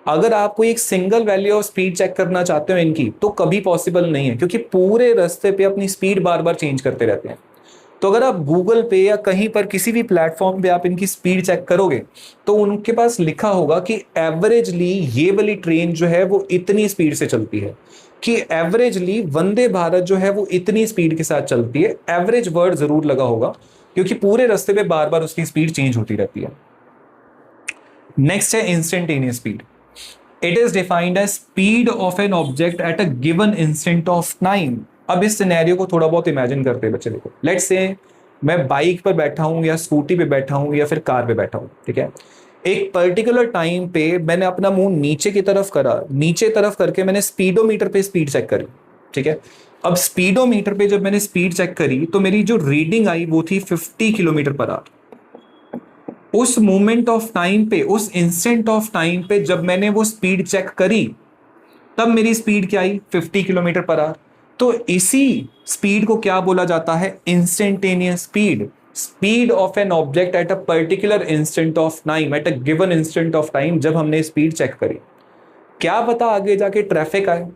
अगर आप कोई एक single value of speed check करना चाहते हो इनकी, तो कभी पॉसिबल नहीं है, क्योंकि पूरे रास्ते पे अपनी स्पीड बार बार चेंज करते रहते हैं। तो अगर आप गूगल पे या कहीं पर किसी भी प्लेटफॉर्म पे आप इनकी स्पीड चेक करोगे तो उनके पास लिखा होगा कि एवरेजली ये वाली ट्रेन जो है वो इतनी स्पीड से चलती है, कि एवरेजली वंदे भारत जो है वो इतनी स्पीड के साथ चलती है। एवरेज वर्ड जरूर लगा होगा, क्योंकि पूरे रास्ते पे बार बार उसकी स्पीड चेंज होती रहती है। नेक्स्ट है instantaneous speed. It is defined as speed of an object at a given instant of time. अब इस सिनेरियो को थोड़ा बहुत इमेजिन करते हैं बच्चे। देखो, लेट्स से मैं बाइक पर बैठा हूं या स्कूटी पे बैठा हूं या फिर कार पे बैठा हूं। ठीक है, एक पर्टिकुलर टाइम पे मैंने अपना मुंह नीचे की तरफ करा, नीचे तरफ करके मैंने स्पीडोमीटर पे स्पीड चेक करी। ठीक है, अब स्पीडोमीटर पे जब मैंने स्पीड चेक करी तो मेरी जो रीडिंग आई वो थी 50 किलोमीटर पर आवर। उस मोमेंट ऑफ टाइम पे, उस इंस्टेंट ऑफ टाइम पे जब मैंने वो स्पीड चेक करी, तब मेरी स्पीड क्या आई, 50 किलोमीटर पर आवर। तो इसी स्पीड को क्या बोला जाता है, instantaneous speed. Speed of an object at a particular instant of time, eight a given instant of time, जब हमने स्पीड चेक करी। क्या पता आगे जाके ट्रैफिक आए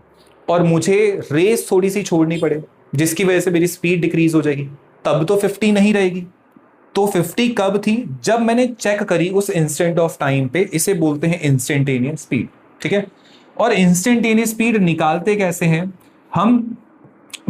और मुझे रेस थोड़ी सी छोड़नी पड़े, जिसकी वजह से मेरी स्पीड डिक्रीज हो जाएगी, तब तो 50 नहीं रहेगी। तो 50 कब थी, जब मैंने चेक करी उस इंस्टेंट ऑफ टाइम पे। इसे बोलते हैं इंस्टेंटेनियस स्पीड। ठीक है, और इंस्टेंटेनियस स्पीड निकालते कैसे हैं, हम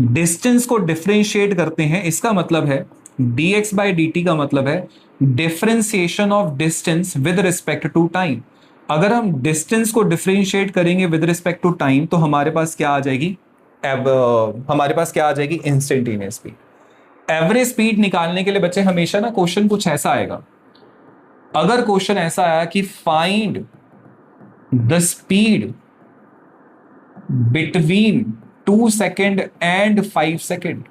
डिस्टेंस को डिफरेंशिएट करते हैं। इसका मतलब है dx/dt का मतलब है differentiation of distance with respect to time. अगर हम डिस्टेंस को डिफरेंशिएट करेंगे विद रिस्पेक्ट टू टाइम तो हमारे पास क्या आ जाएगी, हमारे पास क्या आ जाएगी, इंस्टेंटेनियस स्पीड। एवरेज स्पीड निकालने के लिए बच्चे हमेशा ना क्वेश्चन कुछ ऐसा आएगा। अगर क्वेश्चन ऐसा आया कि find the speed between 2 second and 5 second,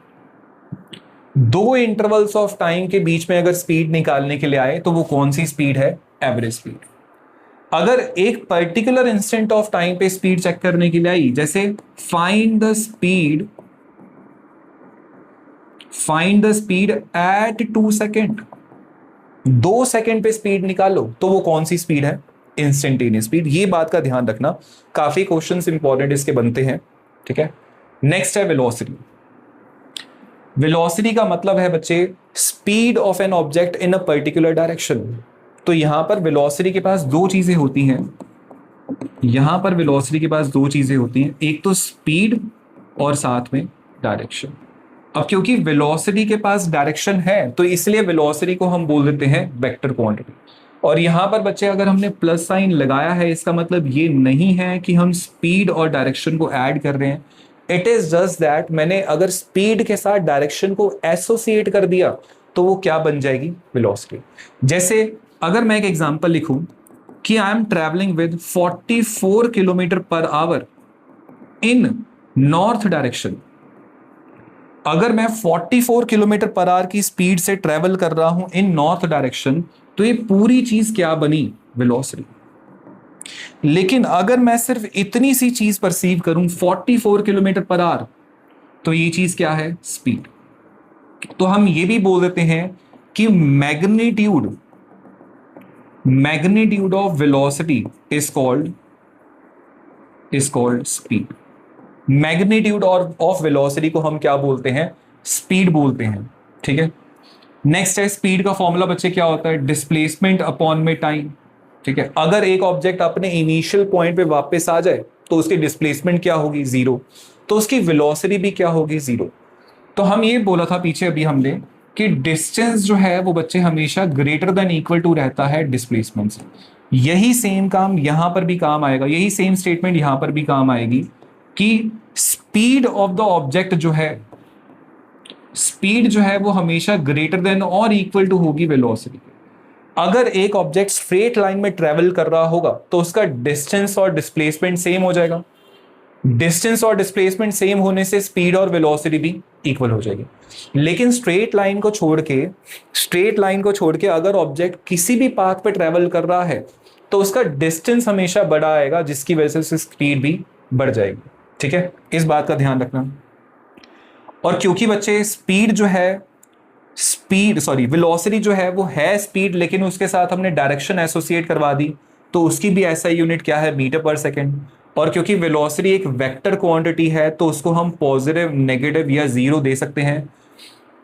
दो इंटरवल्स ऑफ टाइम के बीच में अगर स्पीड निकालने के लिए आए तो वो कौन सी स्पीड है, एवरेज स्पीड। अगर एक पर्टिकुलर इंस्टेंट ऑफ टाइम पे स्पीड चेक करने के लिए आई, जैसे find the speed at 2 second, 2 second पे स्पीड निकालो, तो वो कौन सी स्पीड है, इंस्टेंटेनियस स्पीड। ये बात का ध्यान रखना, काफी क्वेश्चंस इंपॉर्टेंट इसके बनते हैं। ठीक है, नेक्स्ट है वेलोसिटी। वेलोसिटी का मतलब है बच्चे speed of an object in a particular direction. तो यहां पर वेलोसिटी के पास दो चीजें होती हैं, यहां पर वेलोसिटी के पास दो चीजें होती हैं, एक तो स्पीड और साथ में डायरेक्शन। अब क्योंकि वेलोसिटी के पास डायरेक्शन है तो इसलिए वेलोसिटी को हम बोल देते हैं वेक्टर क्वांटिटी। और यहां पर बच्चे अगर हमने प्लस साइन लगाया है, इसका मतलब ये नहीं है कि हम स्पीड और डायरेक्शन को ऐड कर रहे हैं। इट इज जस्ट दैट मैंने अगर स्पीड के साथ डायरेक्शन को एसोसिएट कर दिया तो वो क्या बन जाएगी, वेलोसिटी। जैसे अगर मैं एक एग्जांपल लिखूं कि I am travelling with 44 kilometre per hour in north direction. अगर मैं 44 किलोमीटर पर आवर की स्पीड से ट्रेवल कर रहा हूं इन नॉर्थ डायरेक्शन, तो ये पूरी चीज क्या बनी, वेलोसिटी। लेकिन अगर मैं सिर्फ इतनी सी चीज परसीव करूं 44 किलोमीटर पर आवर, तो ये चीज क्या है, स्पीड। तो हम ये भी बोल देते हैं कि magnitude of velocity is called speed. Magnitude of velocity को हम क्या बोलते हैं, स्पीड बोलते हैं। ठीक है, नेक्स्ट है स्पीड का फॉर्मूला बच्चे क्या होता है, डिस्प्लेसमेंट अपॉन में टाइम। ठीक है, अगर एक ऑब्जेक्ट अपने इनिशियल पॉइंट पे वापस आ जाए तो उसकी डिस्प्लेसमेंट क्या होगी, जीरो, तो उसकी वेलोसिटी भी क्या होगी, जीरो। तो हम ये बोला था पीछे अभी हमने कि डिस्टेंस जो है वो बच्चे हमेशा ग्रेटर देन इक्वल टू रहता है डिस्प्लेसमेंट से। यही सेम काम यहां पर भी काम आएगा, यही सेम स्टेटमेंट यहां पर भी काम आएगी कि स्पीड ऑफ द ऑब्जेक्ट जो है, स्पीड जो है वो हमेशा ग्रेटर देन और इक्वल टू होगी वेलोसिटी। अगर एक ऑब्जेक्ट स्ट्रेट लाइन में ट्रेवल कर रहा होगा तो उसका डिस्टेंस और डिस्प्लेसमेंट सेम हो जाएगा। डिस्टेंस और डिस्प्लेसमेंट सेम होने से स्पीड और वेलोसिटी भी इक्वल हो जाएगी। लेकिन स्ट्रेट लाइन को छोड़ के अगर ऑब्जेक्ट किसी भी पाथ पे ट्रेवल कर रहा है तो उसका डिस्टेंस हमेशा बड़ा आएगा, जिसकी वजह से उसकी स्पीड भी बढ़ जाएगी। ठीक है, इस बात का ध्यान रखना। और क्योंकि बच्चे वेलोसिटी जो है वो है स्पीड, लेकिन उसके साथ हमने डायरेक्शन एसोसिएट करवा दी, तो उसकी भी एसआई यूनिट क्या है, मीटर पर सेकेंड। और क्योंकि वेलोसिटी एक वेक्टर क्वांटिटी है तो उसको हम पॉजिटिव, नेगेटिव या जीरो दे सकते हैं।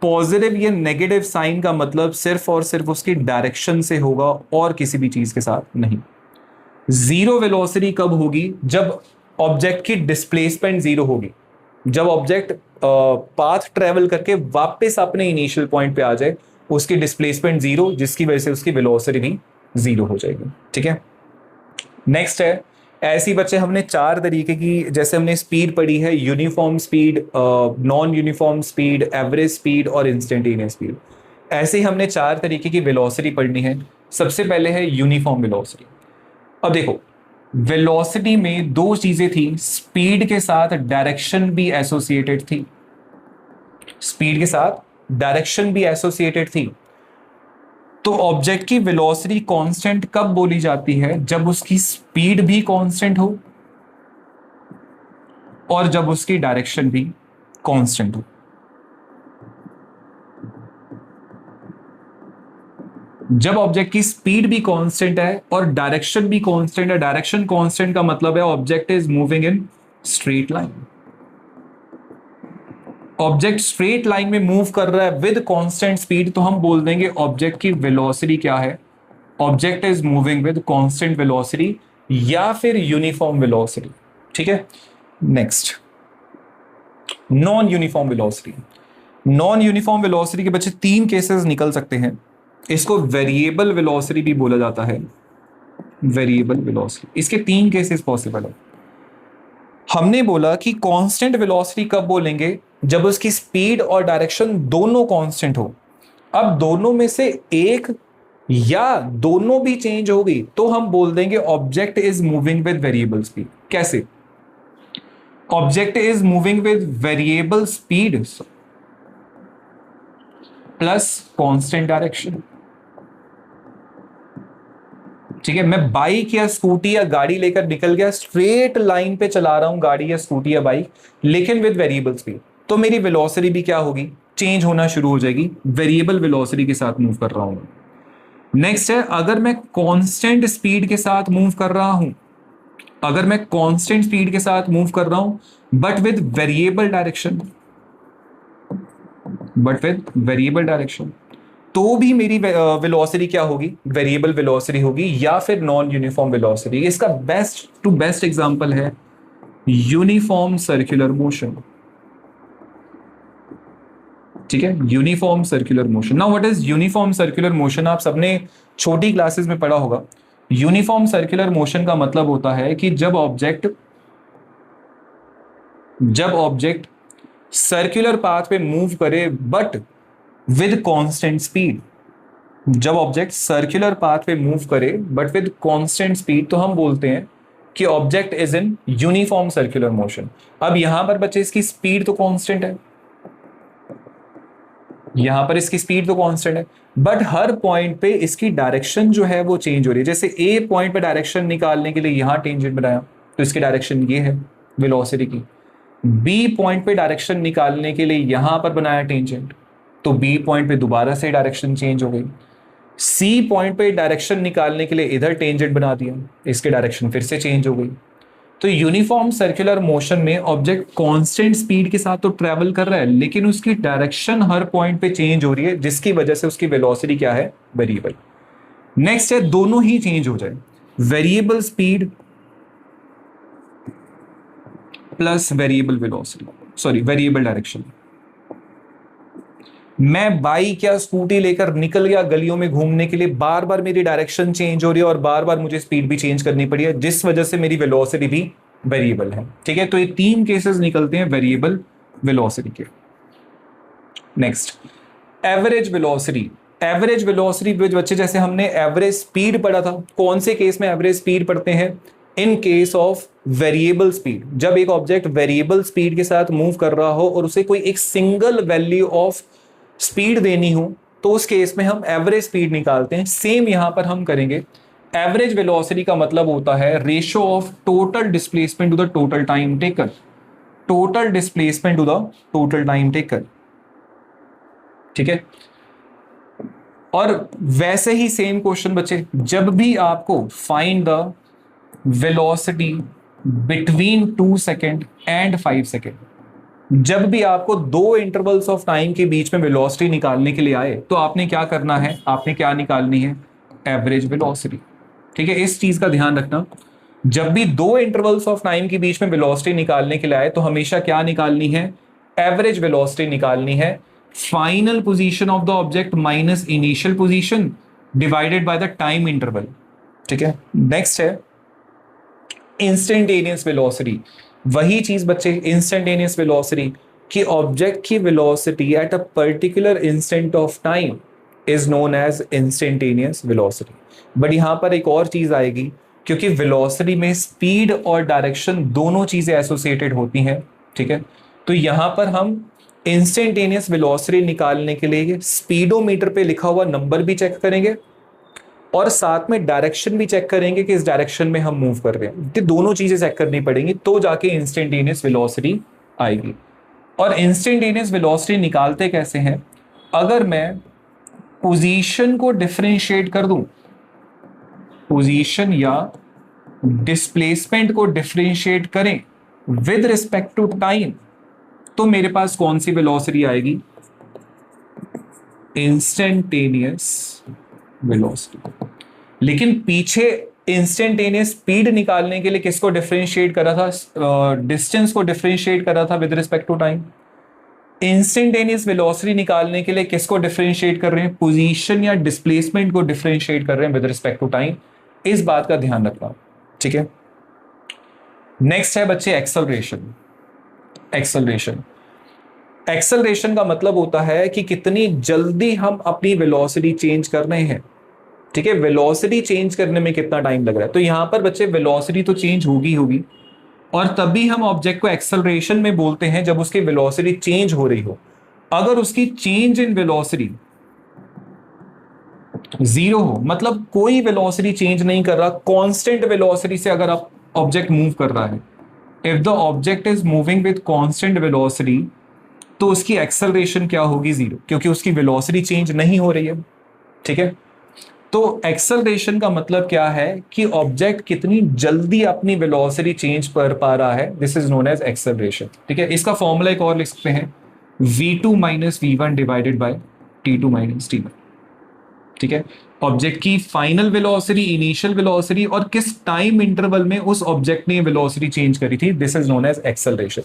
पॉजिटिव या नेगेटिव साइन का मतलब सिर्फ और सिर्फ उसकी डायरेक्शन से होगा और किसी भी चीज के साथ नहीं। जीरो वेलोसिटी कब होगी, जब ऑब्जेक्ट की डिस्प्लेसमेंट जीरो होगी, जब ऑब्जेक्ट पाथ ट्रेवल करके वापस अपने इनिशियल पॉइंट पे आ जाए, उसकी डिस्प्लेसमेंट जीरो, जिसकी वजह से उसकी वेलोसिटी भी जीरो हो जाएगी। ठीक है, नेक्स्ट है, ऐसी बच्चे हमने चार तरीके की, जैसे हमने स्पीड पढ़ी है, uniform speed, non uniform speed, average speed और इंस्टेंटेनियस स्पीड। ऐसे ही हमने चार तरीके की वेलोसिटी पढ़नी है। सबसे पहले है यूनिफॉर्म वेलोसिटी। अब देखो, वेलोसिटी में दो चीजें थी, स्पीड के साथ डायरेक्शन भी एसोसिएटेड थी, स्पीड के साथ डायरेक्शन भी एसोसिएटेड थी। तो ऑब्जेक्ट की वेलोसिटी कांस्टेंट कब बोली जाती है, जब उसकी स्पीड भी कांस्टेंट हो और जब उसकी डायरेक्शन भी कांस्टेंट हो। जब ऑब्जेक्ट की स्पीड भी कांस्टेंट है और डायरेक्शन भी कांस्टेंट है, डायरेक्शन कांस्टेंट का मतलब है object is moving in straight line. Object straight line में मूव कर रहा है विद कांस्टेंट स्पीड, तो हम बोल देंगे ऑब्जेक्ट की वेलोसिटी क्या है, object is moving with constant velocity या फिर यूनिफॉर्म वेलोसिटी। ठीक है, next, non uniform velocity. Non uniform velocity के बच्चे तीन केसेस निकल सकते हैं। इसको वेरिएबल वेलोसिटी भी बोला जाता है, वेरिएबल वेलोसिटी। इसके तीन केसेस पॉसिबल है। हमने बोला कि कांस्टेंट वेलोसिटी कब बोलेंगे, जब उसकी स्पीड और डायरेक्शन दोनों कांस्टेंट हो। अब दोनों में से एक या दोनों भी चेंज हो गई तो हम बोल देंगे object is moving with variable speed. कैसे, object is moving with variable speed plus constant direction. ठीक है, मैं बाइक या स्कूटी या गाड़ी लेकर निकल गया, स्ट्रेट लाइन पे चला रहा हूं गाड़ी या स्कूटी या बाइक, लेकिन विद वेरिएबल स्पीड, तो मेरी वेलोसिटी भी क्या होगी, चेंज होना शुरू हो जाएगी, वेरिएबल वेलोसिटी के साथ मूव कर रहा हूं। नेक्स्ट है, अगर मैं कांस्टेंट स्पीड के साथ मूव कर रहा हूं, अगर मैं कांस्टेंट स्पीड के साथ मूव कर रहा हूं बट विद वेरिएबल डायरेक्शन, तो भी मेरी वेलोसिटी क्या होगी, वेरिएबल वेलोसिटी होगी या फिर नॉन यूनिफॉर्म वेलोसिटी। इसका बेस्ट टू बेस्ट एग्जांपल है यूनिफॉर्म सर्कुलर मोशन। ठीक है, uniform circular motion. Now what is uniform circular motion, आप सबने छोटी क्लासेस में पढ़ा होगा। यूनिफॉर्म सर्कुलर मोशन का मतलब होता है कि जब ऑब्जेक्ट सर्कुलर पाथ पे मूव करे बट विद कांस्टेंट स्पीड, जब ऑब्जेक्ट सर्कुलर पाथ पे मूव करे बट विद कांस्टेंट स्पीड, तो हम बोलते हैं कि object is in uniform circular motion. अब यहां पर बच्चे इसकी स्पीड तो कांस्टेंट है, यहां पर इसकी स्पीड तो कांस्टेंट है, बट हर पॉइंट पे इसकी डायरेक्शन जो है वो चेंज हो रही है। जैसे ए पॉइंट पे डायरेक्शन निकालने के लिए यहां टेंजेंट बनाया तो इसकी डायरेक्शन ये है वेलोसिटी की। बी पॉइंट पे डायरेक्शन निकालने के लिए यहां पर बनाया टेंजेंट, तो बी पॉइंट पे दोबारा से डायरेक्शन चेंज हो गई। सी पॉइंट पे डायरेक्शन निकालने के लिए इधर टेंजेंट बना दिया, इसकी डायरेक्शन फिर से चेंज हो गई। तो यूनिफॉर्म सर्कुलर मोशन में ऑब्जेक्ट कांस्टेंट स्पीड के साथ तो ट्रेवल कर रहा है, लेकिन उसकी डायरेक्शन हर पॉइंट पे चेंज हो रही है, जिसकी वजह से उसकी वेलोसिटी क्या है, वेरिएबल। नेक्स्ट है, दोनों ही चेंज हो जाए, variable speed plus variable velocity, sorry variable direction. मैं बाइक या स्कूटी लेकर निकल गया गलियों में घूमने के लिए, बार बार मेरी डायरेक्शन चेंज हो रही है और बार बार मुझे स्पीड भी चेंज करनी पड़ी है, जिस वजह से मेरी वेलोसिटी भी वेरिएबल है। ठीक है, तो ये 3 केसेस निकलते हैं वेरिएबल वेलोसिटी के। Next, average velocity. Average velocity बच्चे, जैसे हमने एवरेज स्पीड पढ़ा था, कौन से केस में एवरेज स्पीड पढ़ते हैं? In case of variable speed, जब एक ऑब्जेक्ट वेरिएबल स्पीड के साथ मूव कर रहा हो और उसे कोई एक सिंगल वैल्यू ऑफ स्पीड देनी हो, तो उस केस में हम एवरेज स्पीड निकालते हैं। सेम यहां पर हम करेंगे। एवरेज वेलोसिटी का मतलब होता है ratio of total displacement to the total time taken. Total displacement to the total time taken. ठीक है, और वैसे ही सेम क्वेश्चन बच्चे, जब भी आपको find the velocity between 2 second and 5 second, जब भी आपको 2 इंटरवल्स ऑफ टाइम के बीच में वेलोसिटी निकालने के लिए आए, तो आपने क्या करना है? आपने क्या निकालनी है? Average velocity. ठीक है, इस चीज का ध्यान रखना। जब भी 2 इंटरवल्स ऑफ टाइम के बीच में वेलोसिटी निकालने के लिए आए, तो हमेशा क्या निकालनी है? एवरेज वेलोसिटी निकालनी है। Final position of the object minus initial position divided by the time interval. ठीक है, नेक्स्ट है इंस्टेंटेनियस वेलोसिटी। वही चीज बच्चे, इंस्टेंटेनियस वेलोसिटी, कि ऑब्जेक्ट की velocity at a particular instant of time is known as instantaneous velocity. But यहां पर एक और चीज आएगी, क्योंकि वेलोसिटी में स्पीड और डायरेक्शन दोनों चीजें एसोसिएटेड होती हैं। ठीक है, तो यहां पर हम इंस्टेंटेनियस वेलोसिटी निकालने के लिए स्पीडोमीटर पे लिखा हुआ नंबर भी चेक करेंगे और साथ में डायरेक्शन भी चेक करेंगे कि इस डायरेक्शन में हम मूव कर रहे हैं। ये दोनों चीजें चेक करनी पड़ेंगी, तो जाके इंस्टेंटेनियस वेलोसिटी आएगी। और इंस्टेंटेनियस वेलोसिटी निकालते कैसे हैं? अगर मैं पोजीशन को डिफरेंशिएट कर दूं, पोजीशन या डिस्प्लेसमेंट को डिफरेंशिएट करें विद रिस्पेक्ट टू टाइम, तो मेरे पास कौन सी वेलोसिटी आएगी? Instantaneous velocity. लेकिन पीछे इंस्टेंटेनियस स्पीड निकालने के लिए किसको डिफरेंशिएट करा था? डिस्टेंस को डिफरेंशिएट करा था with respect to time. Instantaneous velocity निकालने के लिए किसको डिफरेंशिएट कर रहे हैं? पोजीशन या डिस्प्लेसमेंट को डिफरेंशिएट कर रहे हैं विद रिस्पेक्ट टू टाइम। इस बात का ध्यान रखना। ठीक है, नेक्स्ट है बच्चे एक्सेलरेशन। एक्सेलरेशन, एक्सेलरेशन का मतलब होता है कि कितनी जल्दी हम अपनी वेलोसिटी चेंज कर रहे हैं। ठीक है, वेलोसिटी चेंज करने में कितना टाइम लग रहा है। तो यहां पर बच्चे वेलोसिटी तो चेंज होगी, और तभी हम ऑब्जेक्ट को एक्सेलरेशन में बोलते हैं जब उसकी वेलोसिटी चेंज हो रही हो। अगर उसकी चेंज इन वेलोसिटी 0 हो, मतलब कोई वेलोसिटी चेंज नहीं कर रहा, कांस्टेंट वेलोसिटी से अगर आप ऑब्जेक्ट मूव कर रहा है, if the object is moving with constant velocity, तो उसकी एक्सेलरेशन क्या होगी? 0, क्योंकि उसकी वेलोसिटी चेंज नहीं हो रही है। ठीक है, तो एक्सेलरेशन का मतलब क्या है कि ऑब्जेक्ट कितनी जल्दी अपनी वेलोसिटी चेंज कर पा रहा है, this is known as acceleration. ठीक है, इसका फॉर्मूला एक और लिख सकते हैं, v2 minus v1 divided by t2 minus t1। ठीक है, ऑब्जेक्ट की फाइनल वेलोसिटी, इनिशियल वेलोसिटी और किस टाइम इंटरवल में उस ऑब्जेक्ट ने वेलोसिटी चेंज करी थी, this is known as acceleration.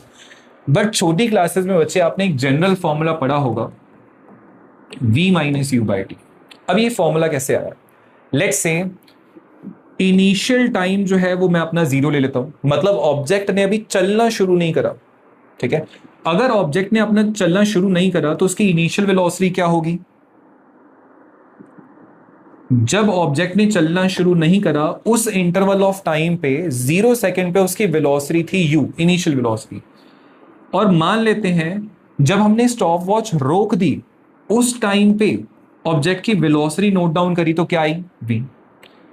But छोटी क्लासेस में बच्चे आपने एक जनरल फॉर्मूला पढ़ा होगा, v minus u by t. अब ये फॉर्मूला कैसे आया? लेट्स से इनिशियल टाइम जो है वो मैं अपना 0 ले लेता हूं, मतलब ऑब्जेक्ट ने अभी चलना शुरू नहीं करा। ठीक है, अगर ऑब्जेक्ट ने अपना चलना शुरू नहीं करा तो उसकी इनिशियल वेलोसिटी क्या होगी? जब ऑब्जेक्ट ने चलना शुरू नहीं करा, उस इंटरवल ऑफ टाइम पे 0 सेकेंड पे उसकी वेलोसिटी थी u, इनिशियल वेलोसिटी। और मान लेते हैं जब हमने स्टॉप वॉच रोक दी, उस टाइम पे ऑब्जेक्ट की वेलोसिटी नोट डाउन करी, तो क्या आई? v।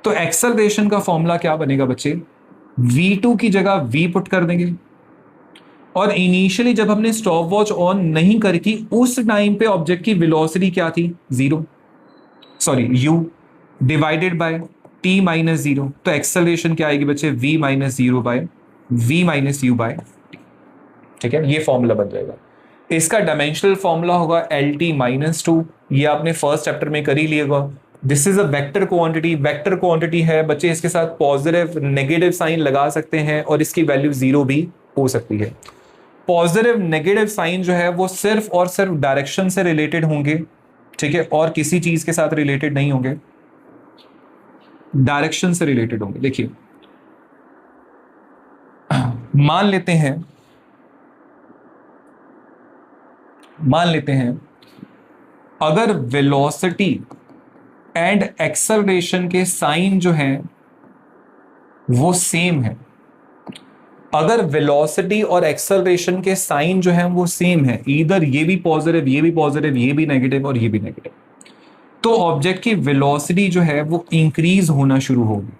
तो एक्सेलरेशन का फॉर्मूला क्या बनेगा बच्चे? v2 की जगह v पुट कर देंगे, और इनिशियली जब हमने स्टॉप वॉच ऑन नहीं करी थी, उस टाइम पे ऑब्जेक्ट की वेलोसिटी क्या थी? 0, sorry u divided by t minus 0। तो एक्सेलरेशन क्या आएगी बच्चे? v minus 0 by v minus u by t। ठीक है, ये फॉर्मूला बन जाएगा। इसका डायमेंशनल फॉर्मूला होगा LT माइनस 2, ये आपने फर्स्ट चैप्टर में कर ही लिएगा। This is a vector quantity. Vector quantity है बच्चे, इसके साथ पॉजिटिव नेगेटिव साइन लगा सकते हैं और इसकी वैल्यू 0 भी हो सकती है। पॉजिटिव नेगेटिव साइन जो है वो सिर्फ और सिर्फ डायरेक्शन से रिलेटेड होंगे, ठीक है, और किसी चीज के साथ रिलेटेड नहीं होंगे, डायरेक्शन से रिलेटेड होंगे। देखिए मान लेते हैं अगर वेलोसिटी एंड एक्सेलरेशन के साइन जो है वो सेम है, अगर वेलोसिटी और एक्सेलरेशन के साइन जो है वो सेम है, इधर ये भी पॉजिटिव, ये भी पॉजिटिव, ये भी नेगेटिव और ये भी नेगेटिव, तो ऑब्जेक्ट की वेलोसिटी जो है वो इंक्रीज होना शुरू होगी,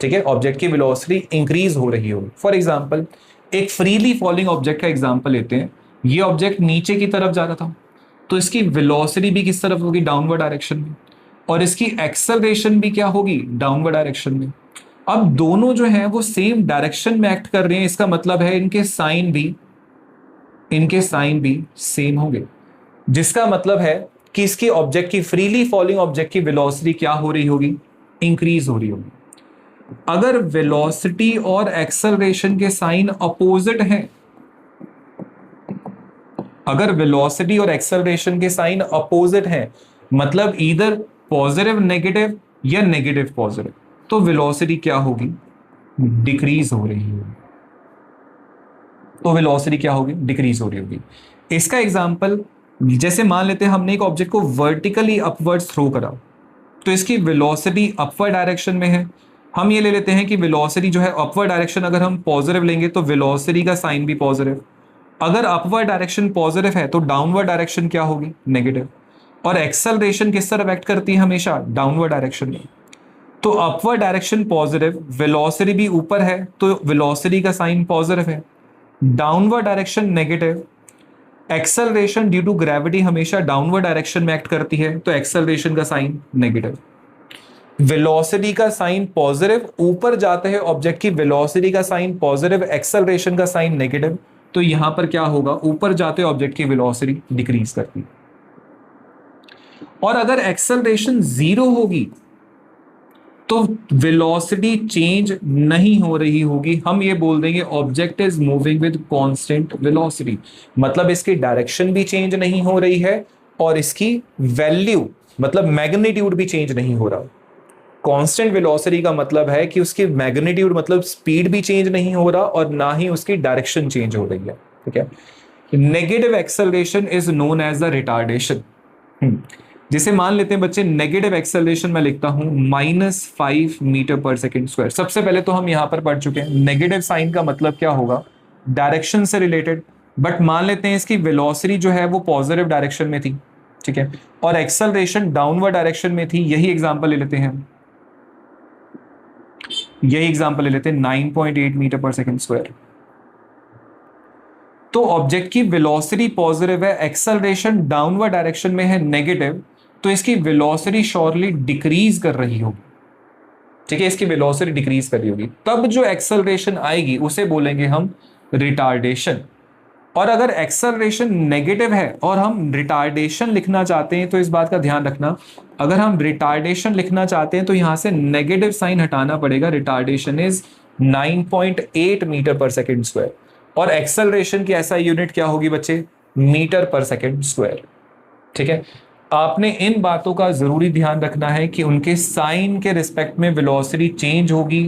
ठीक है, ऑब्जेक्ट की वेलोसिटी इंक्रीज हो रही होगी। फॉर एग्जांपल एक फ्रीली फॉलिंग ऑब्जेक्ट का एग्जांपल लेते हैं। ये ऑब्जेक्ट नीचे की तरफ जा रहा था, तो इसकी वेलोसिटी भी किस तरफ होगी, डाउनवर्ड डायरेक्शन में, और इसकी एक्सेलरेशन भी क्या होगी, डाउनवर्ड डायरेक्शन में। अब दोनों जो है वो सेम डायरेक्शन में एक्ट कर रहे हैं, इसका मतलब है इनके साइन भी सेम होंगे, जिसका मतलब है कि इसकी ऑब्जेक्ट की फ्रीली फॉलिंग ऑब्जेक्ट की वेलोसिटी क्या हो रही होगी, इंक्रीज हो रही होगी। अगर वेलोसिटी और एक्सेलरेशन के साइन अपोजिट हैं, अगर वेलोसिटी और एक्सेलरेशन के साइन अपोजिट हैं, मतलब इधर पॉजिटिव नेगेटिव या नेगेटिव पॉजिटिव, तो वेलोसिटी क्या होगी, डिक्रीज हो रही होगी, तो वेलोसिटी क्या होगी, डिक्रीज हो रही होगी। इसका एग्जांपल जैसे मान लेते हैं हमने एक ऑब्जेक्ट को वर्टिकली अपवर्ड्स थ्रो करा, तो इसकी वेलोसिटी अपवर्ड डायरेक्शन में है। हम ये ले लेते हैं कि वेलोसिटी जो है अपवर्ड डायरेक्शन अगर हम पॉजिटिव लेंगे तो वेलोसिटी का साइन भी पॉजिटिव, अगर अपवर्ड डायरेक्शन पॉजिटिव है तो डाउनवर्ड डायरेक्शन क्या होगी, नेगेटिव, और एक्सेलरेशन किस तरफ एक्ट करती है, हमेशा डाउनवर्ड डायरेक्शन में। तो अपवर्ड डायरेक्शन पॉजिटिव, वेलोसिटी भी ऊपर है तो वेलोसिटी का साइन पॉजिटिव है, downward direction negative, acceleration due to gravity हमेशा डाउनवर्ड डायरेक्शन में एक्ट करती है, तो एक्सेलरेशन का साइन नेगेटिव। वेलोसिटी का साइन पॉजिटिव, ऊपर जाते हैं ऑब्जेक्ट की वेलोसिटी का साइन पॉजिटिव, एक्सेलरेशन का साइन नेगेटिव, तो यहां पर क्या होगा, ऊपर जाते ऑब्जेक्ट की वेलोसिटी डिक्रीज करती है। और अगर एक्सेलरेशन 0 होगी तो वेलोसिटी चेंज नहीं हो रही होगी, हम ये बोल देंगे object is moving with constant velocity, मतलब इसकी डायरेक्शन भी चेंज नहीं हो रही है और इसकी वैल्यू मतलब मैग्नीट्यूड भी चेंज नहीं हो रहा। कांस्टेंट वेलोसिटी का मतलब है कि उसकी मैग्नीट्यूड मतलब स्पीड भी चेंज नहीं हो रहा और ना ही उसकी डायरेक्शन चेंज हो रही है, ठीक है। Negative acceleration is known as the retardation. जिसे मान लेते हैं बच्चे नेगेटिव एक्सेलरेशन मैं लिखता हूं -5 मीटर पर सेकेंड स्क्वायर। सबसे पहले तो हम यहां पर पढ़ चुके हैं नेगेटिव साइन का मतलब क्या होगा, डायरेक्शन से रिलेटेड, बट मान लेते हैं इसकी वेलोसिटी जो है वो पॉजिटिव डायरेक्शन में थी, ठीक है, और एक्सेलरेशन डाउनवर्ड डायरेक्शन में थी। यही एग्जांपल ले लेते हैं 9.8 मीटर पर सेकेंड स्क्वायर। तो ऑब्जेक्ट की वेलोसिटी पॉजिटिव है, एक्सेलरेशन डाउनवर्ड डायरेक्शन में है नेगेटिव, तो इसकी वेलोसिटी श्योरली डिक्रीज कर रही होगी, ठीक है, इसकी वेलोसिटी डिक्रीज कर रही होगी। तब जो एक्सेलरेशन आएगी उसे बोलेंगे हम रिटार्डेशन। और अगर एक्सेलरेशन नेगेटिव है और हम रिटार्डेशन लिखना चाहते हैं तो इस बात का ध्यान रखना, अगर हम रिटार्डेशन लिखना चाहते हैं तो यहां से नेगेटिव साइन हटाना पड़ेगा। Retardation is 9.8 metre per second square और एक्सेलरेशन की ऐसा यूनिट क्या होगी बच्चे, मीटर पर सेकेंड स्क्वायर, ठीक है। आपने इन बातों का जरूरी ध्यान रखना है कि उनके साइन के रिस्पेक्ट में वेलोसिटी चेंज होगी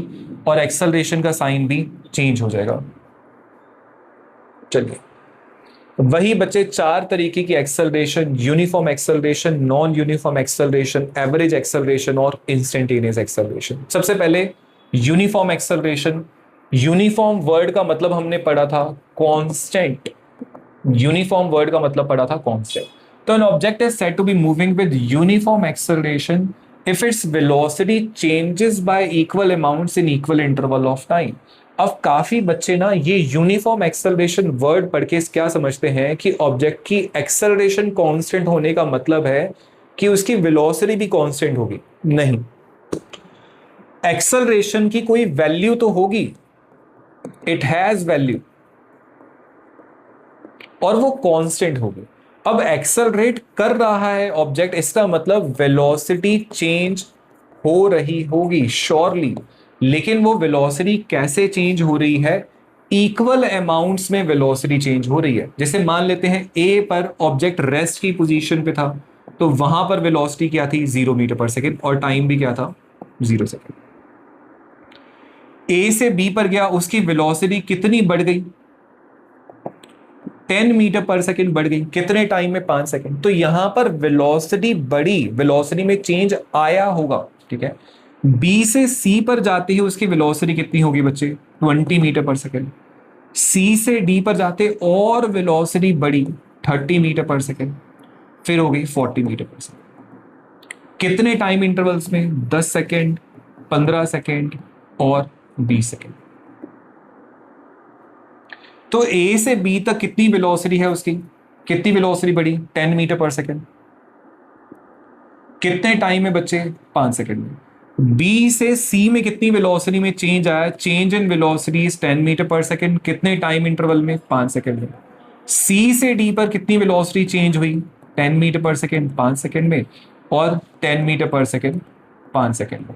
और एक्सेलरेशन का साइन भी चेंज हो जाएगा। चलिए वही बच्चे 4 तरीके की acceleration, uniform acceleration, non uniform acceleration, average acceleration और इंस्टेंटेनियस एक्सेलरेशन। सबसे पहले यूनिफॉर्म एक्सेलरेशन। यूनिफॉर्म वर्ड का मतलब हमने पढ़ा था कांस्टेंट, यूनिफॉर्म वर्ड का मतलब पढ़ा था कांस्टेंट। तो an object is said to be moving with uniform acceleration if its velocity changes by equal amounts in equal interval of time. अब काफी बच्चे ना ये यूनिफॉर्म एक्सेलरेशन वर्ड पढ़ के क्या समझते हैं कि ऑब्जेक्ट की एक्सेलरेशन कांस्टेंट होने का मतलब है कि उसकी वेलोसिटी भी कांस्टेंट होगी। नहीं, एक्सेलरेशन की कोई वैल्यू तो होगी, इट हैज वैल्यू, और वो कांस्टेंट होगी। अब एक्सेलरेट कर रहा है ऑब्जेक्ट, इसका मतलब वेलोसिटी चेंज हो रही होगी श्योरली, लेकिन वो वेलोसिटी कैसे चेंज हो रही है, इक्वल अमाउंट्स में वेलोसिटी चेंज हो रही है। जैसे मान लेते हैं ए पर ऑब्जेक्ट रेस्ट की पोजीशन पे था, तो वहां पर वेलोसिटी क्या थी, 0 मीटर पर सेकेंड, और टाइम भी क्या था, 0 सेकेंड। ए से बी पर गया, उसकी वेलोसिटी कितनी बढ़ गई, 10 मीटर पर सेकेंड बढ़ गई, कितने टाइम में, 5 सेकेंड। तो यहां पर वेलोसिटी बढ़ी, वेलोसिटी में चेंज आया होगा, ठीक है। बी से सी पर जाते ही उसकी वेलोसिटी कितनी होगी बच्चे, 20 मीटर पर सेकेंड। सी से डी पर जाते और वेलोसिटी बढ़ी, 30 मीटर पर सेकेंड, फिर हो गई 40 मीटर पर सेकेंड। कितने टाइम इंटरवल्स में, 10 सेकेंड, 15 सेकेंड और 20 सेकेंड। तो ए से बी तक कितनी वेलोसिटी है उसकी, कितनी वेलोसिटी बढ़ी, 10 मीटर पर सेकेंड। कितने टाइम में बच्चे, 5 सेकेंड में। बी से सी में कितनी वेलोसिटी में चेंज आया, change in velocity is 10 metre per second, कितने टाइम इंटरवल में, 5 सेकेंड में। सी से डी पर कितनी वेलोसिटी चेंज हुई, 10 मीटर पर सेकेंड 5 सेकेंड में, और 10 मीटर पर सेकेंड 5 सेकेंड में।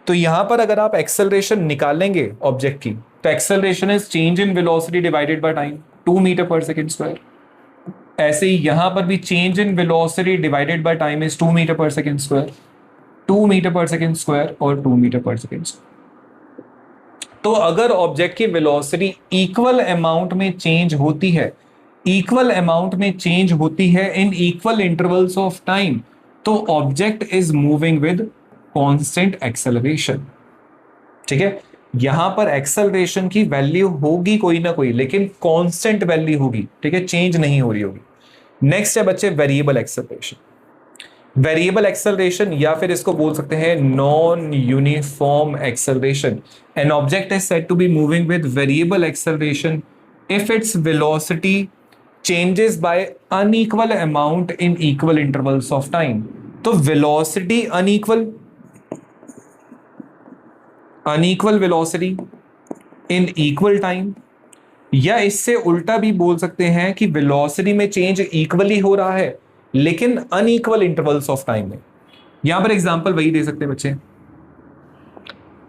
तो यहां पर अगर आप एक्सेलरेशन निकालेंगे ऑब्जेक्ट की, तो acceleration is change in velocity divided by time, 2 metre per second square. ऐसे ही यहां पर भी change in velocity divided by time is 2 metre per second square, 2 metre per second square और 2 मीटर पर सेकेंड स्क्वायर। तो अगर ऑब्जेक्ट की वेलोसिटी इक्वल अमाउंट में चेंज होती है, इक्वल अमाउंट में चेंज होती है in equal intervals of time, तो object is moving with constant acceleration, ठीक है। यहां पर एक्सेलरेशन की वैल्यू होगी कोई ना कोई, लेकिन कांस्टेंट वैल्यू होगी, ठीक है, चेंज नहीं हो रही होगी। नेक्स्ट है बच्चे वेरिएबल एक्सेलरेशन। वेरिएबल एक्सेलरेशन या फिर इसको बोल सकते हैं non uniform acceleration. An object is said to be moving with variable acceleration if its velocity changes by unequal amount in equal intervals of time. तो velocity unequal velocity in equal time, या इससे उल्टा भी बोल सकते हैं कि वेलोसिटी में चेंज इक्वली हो रहा है लेकिन अनइक्वल इंटरवल्स ऑफ टाइम में। यहां पर एग्जांपल वही दे सकते हैं बच्चे,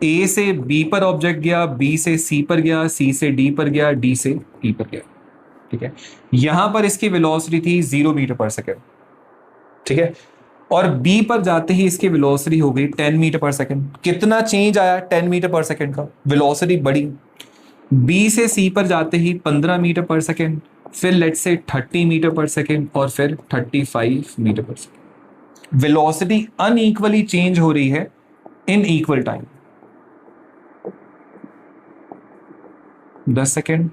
ए से बी पर ऑब्जेक्ट गया, बी से सी पर गया, सी से डी पर गया, डी से ई पर गया, ठीक है। यहां पर इसकी वेलोसिटी थी 0 मीटर पर सेकेंड, ठीक है, और बी पर जाते ही इसकी वेलोसिटी हो गई 10 मीटर पर सेकेंड। कितना चेंज आया 10 मीटर पर सेकेंड का, वेलोसिटी बढ़ी। बी से सी पर जाते ही 15 मीटर पर सेकेंड, फिर let's say 30 metre per second और फिर 35 metre per second. Velocity unequally change हो रही है in equal time, 10 second,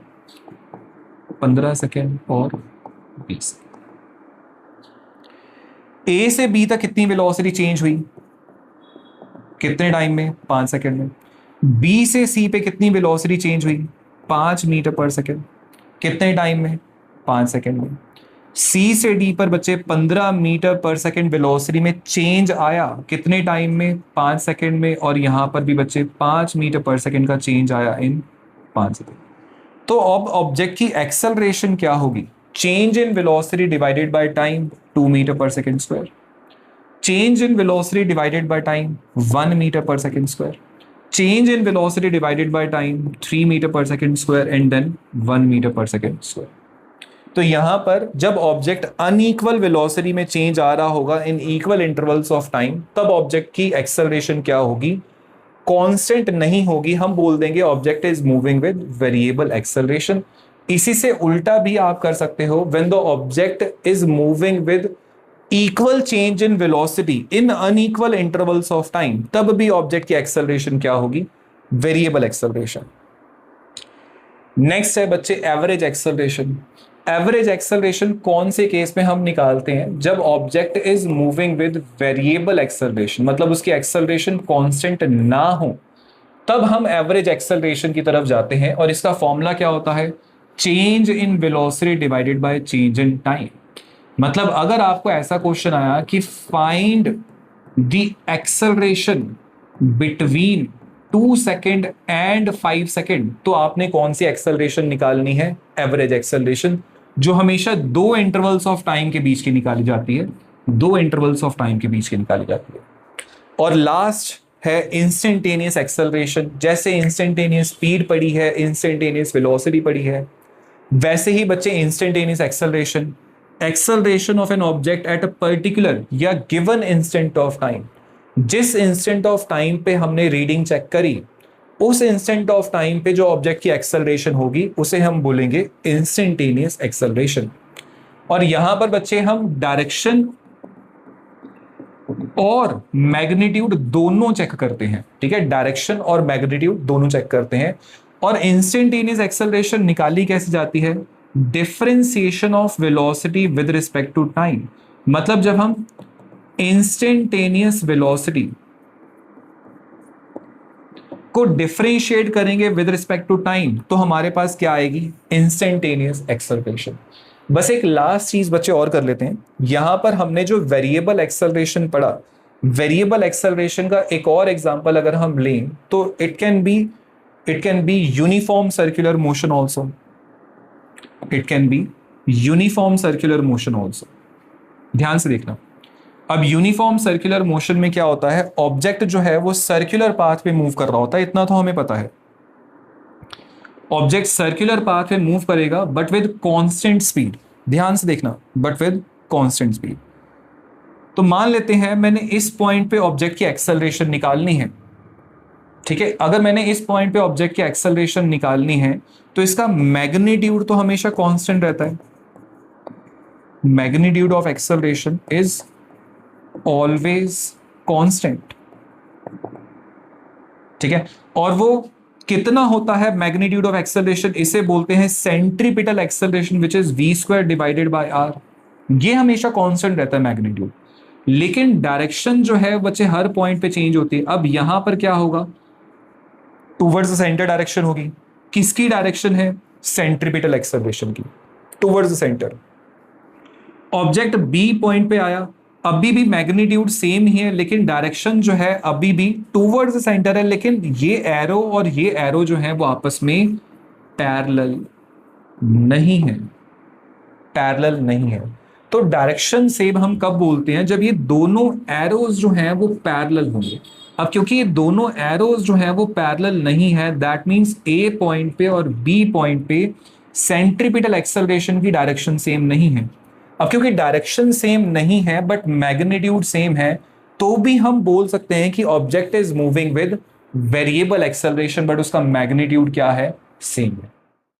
15 second और 20। ए से बी तक कितनी वेलोसिटी चेंज हुई, कितने टाइम में, 5 सेकेंड में। बी से सी पे कितनी वेलोसिटी चेंज हुई, 5 मीटर पर सेकेंड, कितने टाइम में, 5 सेकेंड में। सी से डी पर बच्चे 15 मीटर पर सेकेंड वेलोसिटी में चेंज आया, कितने टाइम में, 5 सेकेंड में, और यहां पर भी बच्चे 5 मीटर पर सेकेंड का चेंज आया इन 5 सेकेंड। तो अब ऑब्जेक्ट की एक्सेलरेशन क्या होगी, change in velocity divided by time 2 metre per second square, change in velocity divided by time 1 metre per second square, change in velocity divided by time 3 meter per second square and then 1 meter per second square। तो यहां पर जब ऑब्जेक्ट अनइक्वल वेलोसिटी में चेंज आ रहा होगा इन इक्वल इंटरवल्स ऑफ टाइम, तब ऑब्जेक्ट की एक्सेलरेशन क्या होगी, कांस्टेंट नहीं होगी, हम बोल देंगे object is moving with variable acceleration. इसी से उल्टा भी आप कर सकते हो, when the object is moving with equal change in velocity in unequal intervals of time, तब भी ऑब्जेक्ट की एक्सेलरेशन क्या होगी, वेरिएबल एक्सेलरेशन। नेक्स्ट है बच्चे एवरेज एक्सेलरेशन। एवरेज एक्सेलरेशन कौन से केस में हम निकालते हैं, जब object is moving with variable acceleration, मतलब उसकी एक्सेलरेशन कांस्टेंट ना हो, तब हम एवरेज एक्सेलरेशन की तरफ जाते हैं। और इसका फॉर्मूला क्या होता है, change in velocity divided by change in time. मतलब अगर आपको ऐसा क्वेश्चन आया कि find the acceleration between 2 second and 5 second, तो आपने कौन सी एक्सेलरेशन निकालनी है, एवरेज एक्सेलरेशन, जो हमेशा 2 इंटरवल्स ऑफ टाइम के बीच की निकाली जाती है, 2 इंटरवल्स ऑफ टाइम के बीच की निकाली जाती है। और लास्ट है इंस्टेंटेनियस एक्सेलरेशन। जैसे इंस्टेंटेनियस स्पीड पड़ी है, इंस्टेंटेनियस वेलोसिटी पड़ी है, वैसे ही बच्चे instantaneous acceleration, acceleration of an object at a particular या गिवन इंस्टेंट ऑफ टाइम, जिस इंस्टेंट ऑफ टाइम पे हमने रीडिंग चेक करी, उस इंस्टेंट ऑफ टाइम पे जो ऑब्जेक्ट की एक्सेलरेशन होगी उसे हम बोलेंगे इंस्टेंटेनियस एक्सेलरेशन। और यहां पर बच्चे हम डायरेक्शन और मैग्नीट्यूड दोनों चेक करते हैं, ठीक है, डायरेक्शन और मैग्नीट्यूड दोनों चेक करते हैं। और इंस्टेंटेनियस एक्सेलरेशन निकाली कैसे जाती है? Differentiation of velocity with respect to time. मतलब जब हम इंस्टेंटेनियस वेलोसिटी को डिफरेंशिएट करेंगे विद रिस्पेक्ट टू टाइम तो हमारे पास क्या आएगी? Instantaneous acceleration. बस एक लास्ट चीज बच्चे और कर लेते हैं। यहां पर हमने जो वेरिएबल एक्सेलरेशन पढ़ा, वेरिएबल एक्सेलरेशन का एक और एग्जांपल अगर हम लें तो it can be uniform circular motion also. It can be uniform circular motion also. ध्यान से देखना। अब यूनिफॉर्म सर्कुलर मोशन में क्या होता है? ऑब्जेक्ट जो है वो सर्कुलर पाथ पे मूव कर रहा होता है, इतना तो हमें पता है। ऑब्जेक्ट सर्कुलर पाथ पे मूव करेगा बट विद कांस्टेंट स्पीड। ध्यान से देखना, बट विद कांस्टेंट स्पीड। तो मान लेते हैं मैंने इस पॉइंट पे ऑब्जेक्ट की एक्सेलरेशन निकालनी है, ठीक है। अगर मैंने इस पॉइंट पे ऑब्जेक्ट की एक्सेलरेशन निकालनी है तो इसका मैग्नीट्यूड तो हमेशा कांस्टेंट रहता है। Magnitude of acceleration is always constant, ठीक है। और वो कितना होता है मैग्नीट्यूड ऑफ एक्सेलरेशन? इसे बोलते हैं centripetal acceleration which is v² divided by r। ये हमेशा कांस्टेंट रहता है मैग्नीट्यूड, लेकिन डायरेक्शन जो है बच्चे हर पॉइंट पे चेंज होती है। अब यहां पर क्या होगा? टुवर्ड्स द सेंटर डायरेक्शन होगी। किसकी डायरेक्शन है? सेंट्रीपिटल एक्सेलरेशन की, towards the centre. Object B point पे आया, अभी भी मैग्नीट्यूड सेम ही है लेकिन डायरेक्शन जो है अभी भी टुवर्ड्स द सेंटर है, लेकिन ये एरो और ये एरो जो है वो आपस में पैरेलल नहीं है, पैरेलल नहीं है। तो डायरेक्शन सेम हम कब बोलते हैं? जब ये दोनों एरोज जो हैं वो पैरेलल होंगे। अब क्योंकि ये दोनों एरोज जो हैं वो पैरेलल नहीं है, दैट मींस ए पॉइंट पे और बी पॉइंट पे सेंट्रीपिटल एक्सेलरेशन की डायरेक्शन सेम नहीं है। अब क्योंकि डायरेक्शन सेम नहीं है बट मैग्नीट्यूड सेम है, तो भी हम बोल सकते हैं कि object is moving with variable acceleration but उसका मैग्नीट्यूड क्या है? सेम है।